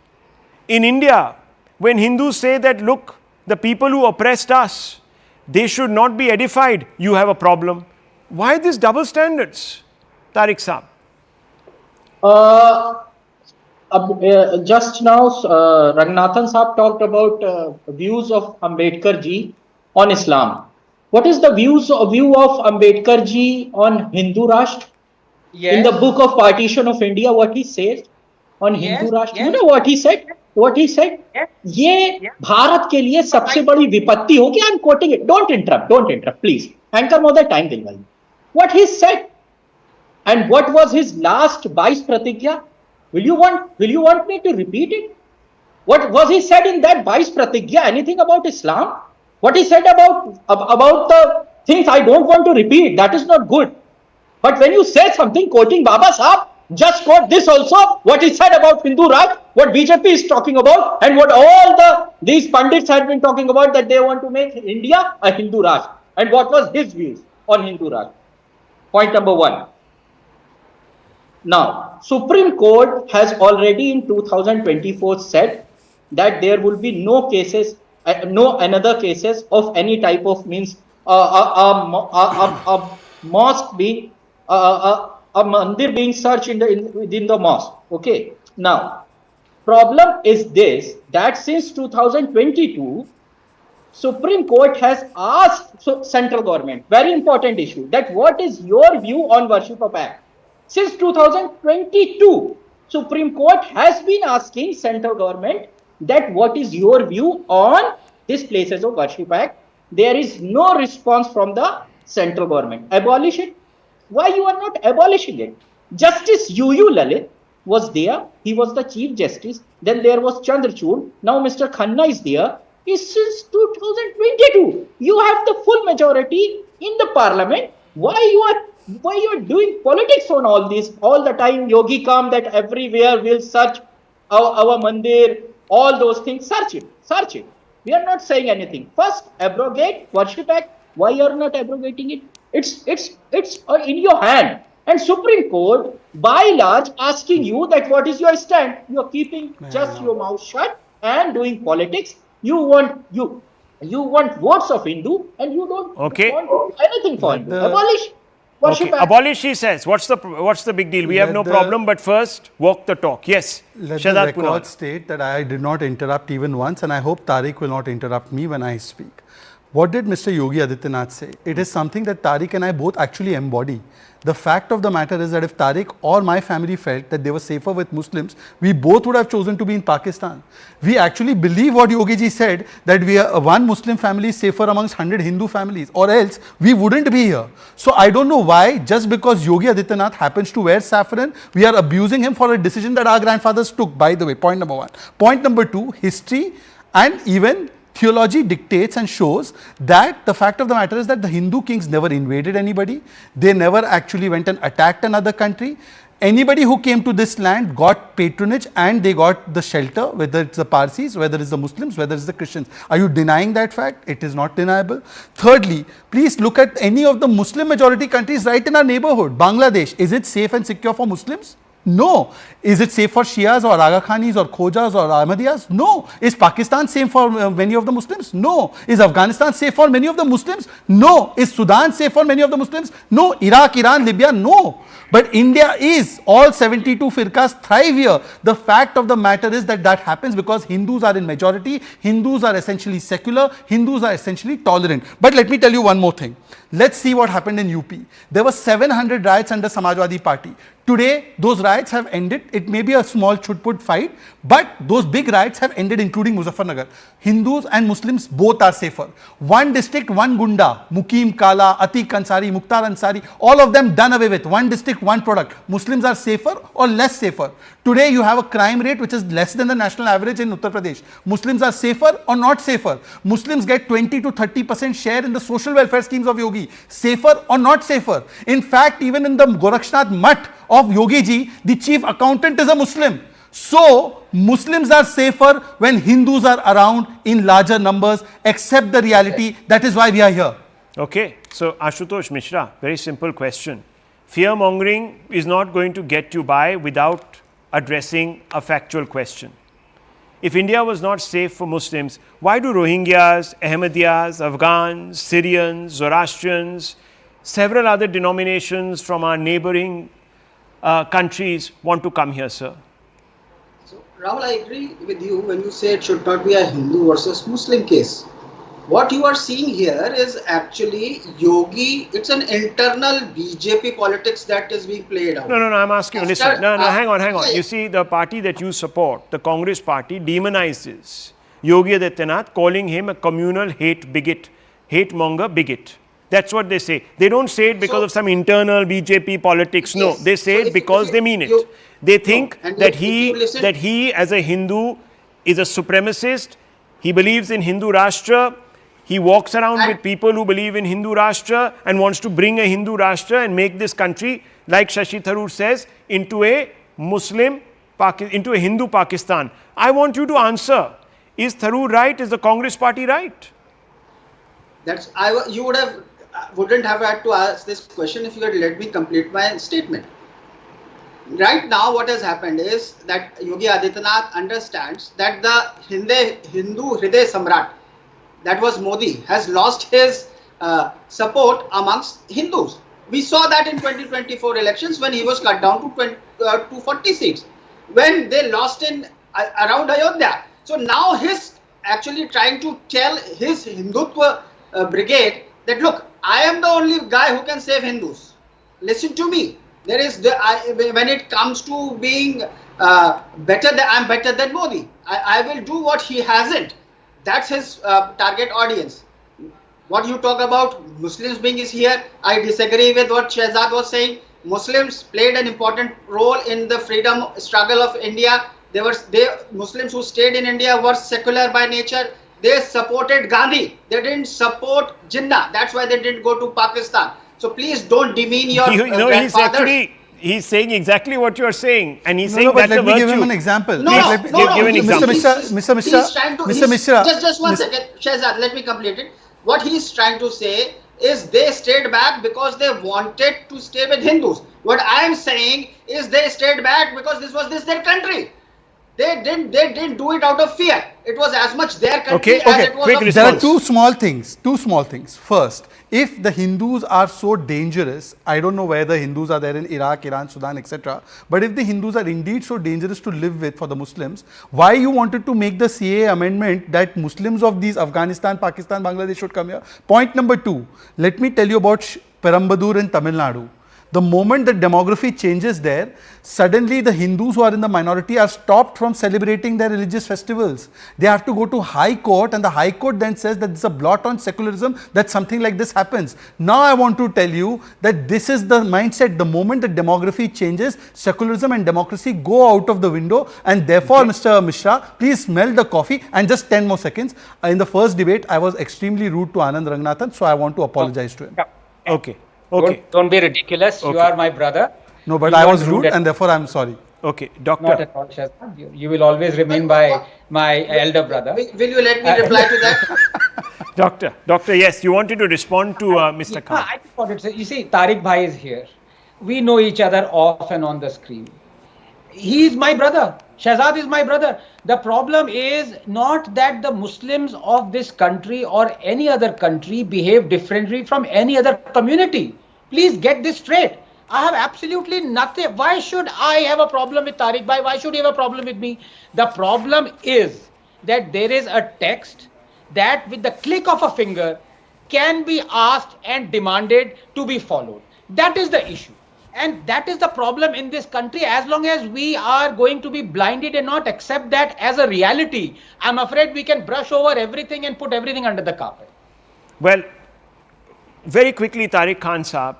In India, when Hindus say that, look, the people who oppressed us, they should not be edified, you have a problem. Why these double standards, Tariq Saab? Just now, Ranganathan Saab talked about views of Ambedkar ji on Islam. What is the view of Ambedkar ji on Hindu Rashtra? Yes. In the book of Partition of India, what he says on Hindu Rashtra, you know what he said? What he said? ये भारत के लिए सबसे बड़ी विपत्ति होगी. I'm quoting it. Don't interrupt, please. Anchor more the time dilwai. What he said, and what was his last 22 pratigya? Will you want me to repeat it? What was he said in that 22 pratigya? Anything about Islam? What he said about the things I don't want to repeat. That is not good. But when you say something quoting Baba Sahab, just quote this also. What he said about Hindu Raj. what BJP is talking about and what all these pundits had been talking about, that they want to make India a Hindu Rashtra. And what was his views on Hindu Rashtra? Point number one. Now, Supreme Court has already in 2024 said that there will be no cases, no another cases of any type of means a mosque being a mandir being searched within the mosque. Okay. Now, problem is this, that since 2022, Supreme Court has asked central government, very important issue, that what is your view on Worship of Act? Since 2022, Supreme Court has been asking central government that what is your view on these places of Worship Act. There is no response from the central government. Abolish it. Why you are not abolishing it? Justice U.U. Lalit was there. He was the Chief Justice. Then there was Chandrachud. Now Mr. Khanna is there. Since 2022, you have the full majority in the parliament. Why you are doing politics on all this all the time? Yogi come that everywhere will search our mandir, all those things. Search it. We are not saying anything. First, abrogate Worship Act. Why you are not abrogating it? It's in your hand. And Supreme Court, by large, asking you that what is your stand? You are keeping just your mouth shut and doing politics. You want votes of Hindu, and you don't want anything for Hindu. Abolish. Okay. Abolish, he says. What's the big deal? We have no problem, but first, walk the talk. Yes. Let the record state that I did not interrupt even once, and I hope Tariq will not interrupt me when I speak. What did Mr. Yogi Adityanath say? It is something that Tariq and I both actually embody. The fact of the matter is that if Tariq or my family felt that they were safer with Muslims, we both would have chosen to be in Pakistan. We actually believe what Yogi ji said, that we are one Muslim family is safer amongst 100 Hindu families, or else we wouldn't be here. So I don't know why, just because Yogi Adityanath happens to wear saffron, we are abusing him for a decision that our grandfathers took, by the way. Point number one. Point number two, history and even theology dictates and shows that the fact of the matter is that the Hindu kings never invaded anybody. They never actually went and attacked another country. Anybody who came to this land got patronage and they got the shelter, whether it's the Parsis, whether it's the Muslims, whether it's the Christians. Are you denying that fact? It is not deniable. Thirdly, please look at any of the Muslim majority countries right in our neighborhood. Bangladesh, is it safe and secure for Muslims? No. Is it safe for Shias or Aga Khanis or Khojas or Ahmadiyas? No. Is Pakistan safe for many of the Muslims? No. Is Afghanistan safe for many of the Muslims? No. Is Sudan safe for many of the Muslims? No. Iraq, Iran, Libya? No. But India is. All 72 firqas thrive here. The fact of the matter is that that happens because Hindus are in majority. Hindus are essentially secular. Hindus are essentially tolerant. But let me tell you one more thing. Let's see what happened in UP. There were 700 riots under Samajwadi Party. Today, those riots have ended. It may be a small chut-put fight, but those big riots have ended, including Muzaffarnagar. Hindus and Muslims both are safer. One district, one gunda, Mukim Kala, Atiq Ansari, Mukhtar Ansari, all of them done away with. One district, one product. Muslims are safer or less safer. Today, you have a crime rate which is less than the national average in Uttar Pradesh. Muslims are safer or not safer? Muslims get 20 to 30% share in the social welfare schemes of Yogi. Safer or not safer? In fact, even in the Gorakshnath Mutt of Yogi ji, the chief accountant is a Muslim. So, Muslims are safer when Hindus are around in larger numbers. Accept the reality. That is why we are here. Okay. So, Ashutosh Mishra, very simple question. Fear mongering is not going to get you by without addressing a factual question. If India was not safe for Muslims, why do Rohingyas, Ahmadiyas, Afghans, Syrians, Zoroastrians, several other denominations from our neighboring countries want to come here, sir? So, Rahul, I agree with you when you say it should not be a Hindu versus Muslim case. What you are seeing here is actually Yogi, it's an internal BJP politics that is being played out. No, I'm asking you, listen, hang on. You see, the party that you support, the Congress party, demonizes Yogi Adityanath, calling him a communal hate bigot, hate monger bigot. That's what they say. They don't say it because of some internal BJP politics. No, they say it because they mean it. They think that he as a Hindu is a supremacist. He believes in Hindu Rashtra. He walks around with people who believe in Hindu Rashtra and wants to bring a Hindu Rashtra and make this country, like Shashi Tharoor says, into a Muslim into a Hindu Pakistan. I want you to answer. Is Tharoor right? Is the Congress party right? You wouldn't have had to ask this question if you had let me complete my statement. Right now, what has happened is that Yogi Adityanath understands that the Hindu Hriday Samrat, that was Modi, has lost his support amongst Hindus. We saw that in 2024 elections when he was cut down to 240 seats, when they lost in around Ayodhya. So now he's actually trying to tell his Hindutva brigade that, look, I am the only guy who can save Hindus. Listen to me. There is when it comes to being I'm better than Modi. I will do what he hasn't. That's his target audience. What you talk about Muslims being is here, I disagree with what Shehzad was saying. Muslims played an important role in the freedom struggle of India. Muslims who stayed in India were secular by nature. They supported Gandhi. They didn't support Jinnah. That's why they didn't go to Pakistan. So please don't demean your grandfathers. He's saying exactly what you are saying, and he's saying but that's a let me virtue. give him an example. Give an example. Mr. Mishra. Just one second, Shehzad, let me complete it. What he's trying to say is they stayed back because they wanted to stay with Hindus. What I am saying is they stayed back because this was their country. They didn't do it out of fear. It was as much their country as it was. There are two small things. First, if the Hindus are so dangerous, I don't know where the Hindus are there in Iraq, Iran, Sudan, etc. But if the Hindus are indeed so dangerous to live with for the Muslims, why you wanted to make the CAA amendment that Muslims of these Afghanistan, Pakistan, Bangladesh should come here? Point number 2, let me tell you about Perambadur in Tamil Nadu. The moment the demography changes there, suddenly the Hindus who are in the minority are stopped from celebrating their religious festivals. They have to go to High Court, and the High Court then says that it's a blot on secularism that something like this happens. Now I want to tell you that this is the mindset. The moment the demography changes, secularism and democracy go out of the window, and therefore, Mr. Mishra, please smell the coffee. And just 10 more seconds. In the first debate, I was extremely rude to Anand Ranganathan, so I want to apologize to him. Okay. Don't be ridiculous. You are my brother. No, but I was rude and therefore I'm sorry. Okay, Doctor. Not at all, Shehzad. You will always remain my elder brother. Will you let me reply to that? Doctor, yes, you wanted to respond to Mr. Khan. I just wanted to say, you see, Tariq Bhai is here. We know each other off and on the screen. He is my brother. Shehzad is my brother. The problem is not that the Muslims of this country or any other country behave differently from any other community. Please get this straight. I have absolutely nothing. Why should I have a problem with Tariq Bhai? Why should he have a problem with me? The problem is that there is a text that with the click of a finger can be asked and demanded to be followed. That is the issue. And that is the problem in this country. As long as we are going to be blinded and not accept that as a reality, I'm afraid we can brush over everything and put everything under the carpet. Well, very quickly, Tariq Khan Saab,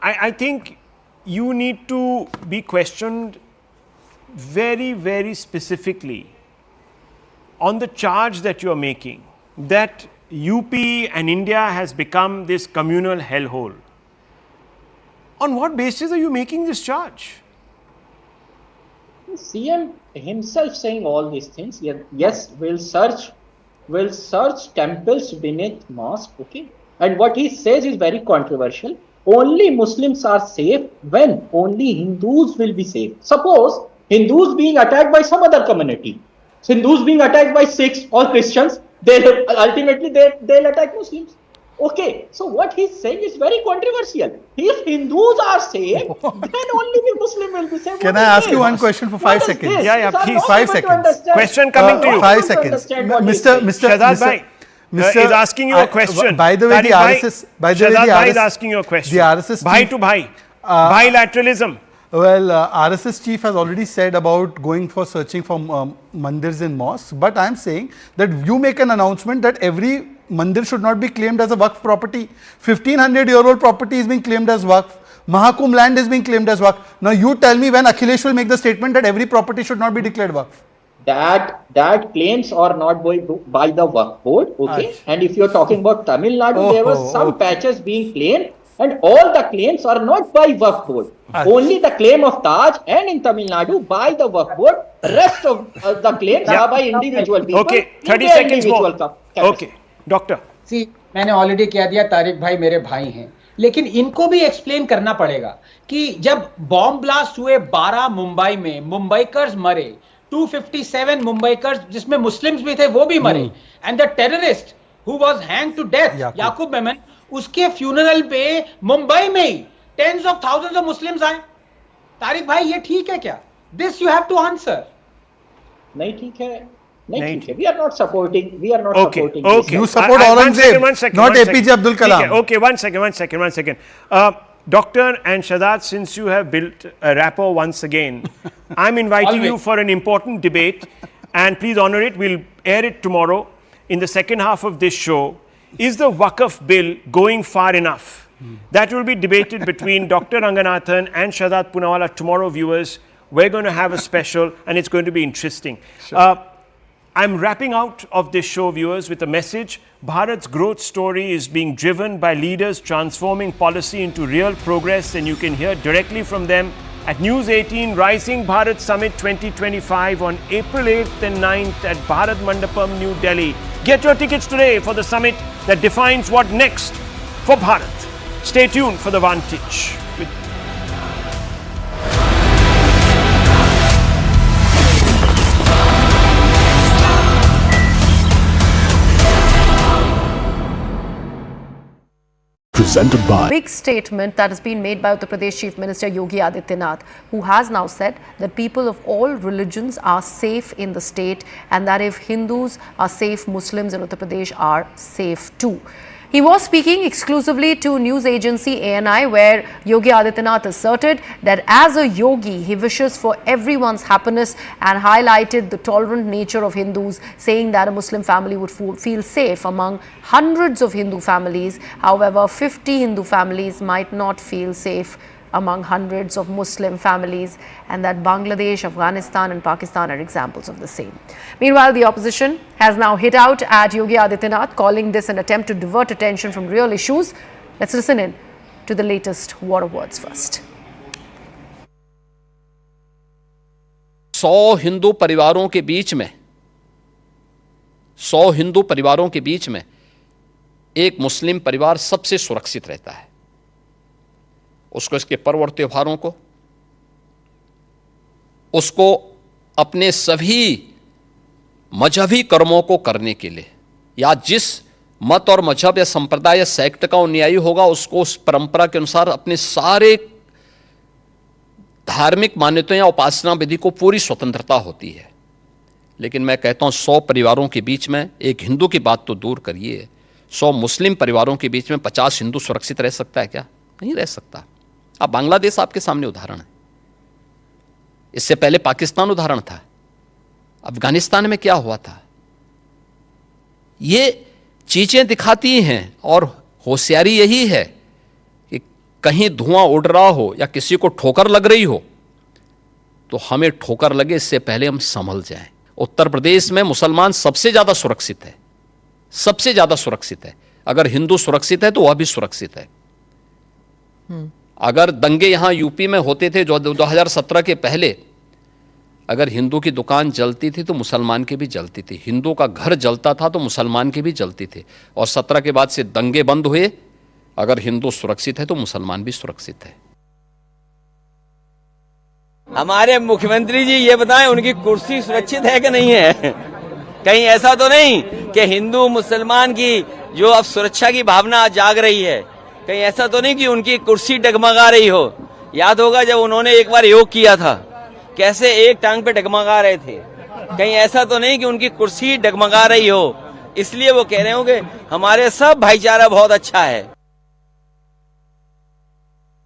I think you need to be questioned very, very specifically on the charge that you are making, that UP and India has become this communal hellhole. On what basis are you making this charge? CM himself saying all these things. Yes, we'll search temples beneath mosque. Okay, and what he says is very controversial. Only Muslims are safe when only Hindus will be safe. Suppose Hindus being attacked by some other community, Hindus being attacked by Sikhs or Christians, they'll attack Muslims. Okay, so what he's saying is very controversial. If Hindus are safe, then only the Muslim will be safe. Can I ask you one question for 5 seconds? Yeah, please. 5 seconds. Question coming to you. 5 seconds. Mr. Shehzad Bhai is asking you a question. By the way, the RSS. Shehzad Bhai is asking you a question. The RSS. Bhai to Bhai. Bilateralism. Well, RSS chief has already said about going for searching for mandirs in mosques. But I am saying that you make an announcement that every mandir should not be claimed as a Waqf property. 1500-year-old property is being claimed as Waqf. Mahakum land is being claimed as Waqf. Now you tell me when Akhilesh will make the statement that every property should not be declared Waqf. That claims are not by the Waqf board. Okay, and if you're talking about Tamil Nadu, there was some patches being claimed And all the claims are not by Waqf Board. Only the claim of Taj and in Tamil Nadu by the Waqf Board. Rest of the claims are by individual people. Okay, 30 seconds more. Okay, Doctor. See, मैंने already कह दिया, तारिक भाई मेरे भाई हैं, लेकिन इनको भी एक्सप्लेन करना पड़ेगा कि जब बॉम्ब ब्लास्ट हुए 12 मुंबई में, मुंबईकर्स मरे, 257 मुंबईकर्स जिसमें मुस्लिम्स भी थे वो भी मरे, and the terrorist who was hanged to death Yakub Memon, उसके फ्यूनरल पे मुंबई में ही tens of thousands of Muslims आए। तारिक भाई ये ठीक है क्या? This you have to answer. नहीं ठीक है, नहीं ठीक है। We are not supporting. We are not supporting. Okay. You support Aurangzeb, not APJ Abdul Kalam. Okay, one second. Doctor and Shahzad, since you have built a rapport once again, I'm inviting you for an important debate, and please honor it. We'll air it tomorrow in the second half of this show. Is the Waqf Bill going far enough? That will be debated between Dr. Ranganathan and Shahzad Poonawalla tomorrow, viewers. We're going to have a special, and it's going to be interesting. Sure. I'm wrapping out of this show, viewers, with a message. Bharat's growth story is being driven by leaders transforming policy into real progress, and you can hear directly from them at News 18 Rising Bharat Summit 2025 on April 8th and 9th at Bharat Mandapam, New Delhi. Get your tickets today for the summit that defines what next for Bharat. Stay tuned for the Vantage. Presented by big statement that has been made by Uttar Pradesh Chief Minister Yogi Adityanath, who has now said that people of all religions are safe in the state, and that if Hindus are safe, Muslims in Uttar Pradesh are safe too. He was speaking exclusively to news agency ANI, where Yogi Adityanath asserted that as a yogi, he wishes for everyone's happiness and highlighted the tolerant nature of Hindus, saying that a Muslim family would feel safe among hundreds of Hindu families. However, 50 Hindu families might not feel safe among hundreds of Muslim families, and that Bangladesh, Afghanistan and Pakistan are examples of the same. Meanwhile, the opposition has now hit out at Yogi Adityanath, calling this an attempt to divert attention from real issues. Let's listen in to the latest war words first. 100 Hindu परिवारों के बीच में 100 हिंदू परिवारों के बीच में एक मुस्लिम परिवार सबसे सुरक्षित रहता है। उसको इसके पर्व और त्योहारों को, उसको अपने सभी मजहबी कर्मों को करने के लिए, या जिस मत और मजहब या संप्रदाय या सेक्ट का अनुयायी होगा, उसको उस परंपरा के अनुसार अपने सारे धार्मिक मान्यताओं या उपासना विधि को पूरी स्वतंत्रता होती है। लेकिन मैं कहता हूं 100 परिवारों के बीच में, एक हिंदू की बात तो दूर करिए, 100 मुस्लिम परिवारों के बीच में 50 हिंदू सुरक्षित रह सकता है क्या? नहीं रह सकता। अब बांग्लादेश आपके सामने उदाहरण है, इससे पहले पाकिस्तान उदाहरण था, अफगानिस्तान में क्या हुआ था। ये चीजें दिखाती हैं, और होशियारी यही है कि कहीं धुआं उड़ रहा हो या किसी को ठोकर लग रही हो, तो हमें ठोकर लगे इससे पहले हम संभल जाएं। उत्तर प्रदेश में मुसलमान सबसे ज्यादा सुरक्षित है, सबसे ज्यादा सुरक्षित है। अगर हिंदू सुरक्षित है तो वह भी सुरक्षित है। अगर दंगे यहां यूपी में होते थे जो 2017 के पहले, अगर हिंदू की दुकान जलती थी तो मुसलमान की भी जलती थी, हिंदू का घर जलता था तो मुसलमान की भी जलती थी। और 17 के बाद से दंगे बंद हुए। अगर हिंदू सुरक्षित है तो मुसलमान भी सुरक्षित है। हमारे मुख्यमंत्री जी ये बताएं, उनकी कुर्सी सुरक्षित है कि नहीं है? कहीं ऐसा तो नहीं कि हिंदू मुसलमान की जो अब सुरक्षा की भावना जाग रही है, कहीं ऐसा तो नहीं कि उनकी कुर्सी डगमगा रही हो? याद होगा जब उन्होंने एक बार योग किया था, कैसे एक टांग पे डगमगा रहे थे। कहीं ऐसा तो नहीं कि उनकी कुर्सी डगमगा रही हो, इसलिए वो कह रहे हो कि हमारे सब भाईचारा बहुत अच्छा है।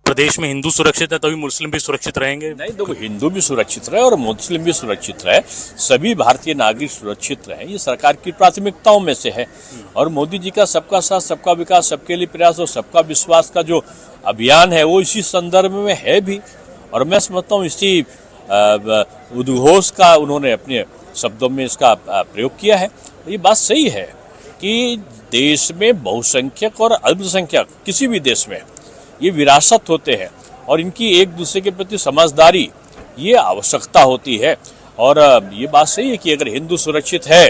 प्रदेश में हिंदू सुरक्षित है तभी मुस्लिम भी सुरक्षित रहेंगे? नहीं, देखो, हिंदू भी सुरक्षित रहे और मुस्लिम भी सुरक्षित रहे, सभी भारतीय नागरिक सुरक्षित रहे, ये सरकार की प्राथमिकताओं में से है। और मोदी जी का सबका साथ, सबका विकास, सबके लिए प्रयास और सबका विश्वास का जो अभियान है वो इसी संदर्भ में है भी। और मैं समझता हूँ इसी उद्घोष का उन्होंने अपने शब्दों में इसका प्रयोग किया है। ये बात सही है कि देश में बहुसंख्यक और अल्पसंख्यक, किसी भी देश में ये विरासत होते हैं और इनकी एक दूसरे के प्रति समझदारी ये आवश्यकता होती है। और ये बात सही है कि अगर हिंदू सुरक्षित है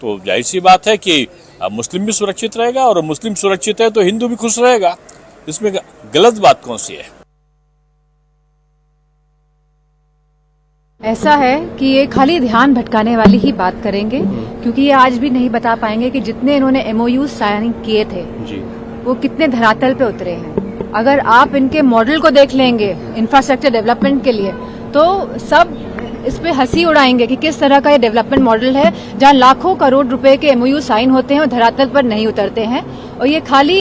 तो जाहिर सी बात है कि मुस्लिम भी सुरक्षित रहेगा, और मुस्लिम सुरक्षित है तो हिंदू भी खुश रहेगा। इसमें गलत बात कौन सी है? ऐसा है कि ये खाली ध्यान भटकाने वाली ही बात करेंगे, क्योंकि ये आज भी नहीं बता पाएंगे कि जितने इन्होंने MOU साइन किए थे वो कितने धरातल पे उतरे हैं। अगर आप इनके मॉडल को देख लेंगे इंफ्रास्ट्रक्चर डेवलपमेंट के लिए तो सब इस पे हंसी उड़ाएंगे कि किस तरह का ये डेवलपमेंट मॉडल है, जहां लाखों करोड़ रुपए के MOU साइन होते हैं और धरातल पर नहीं उतरते हैं। और ये खाली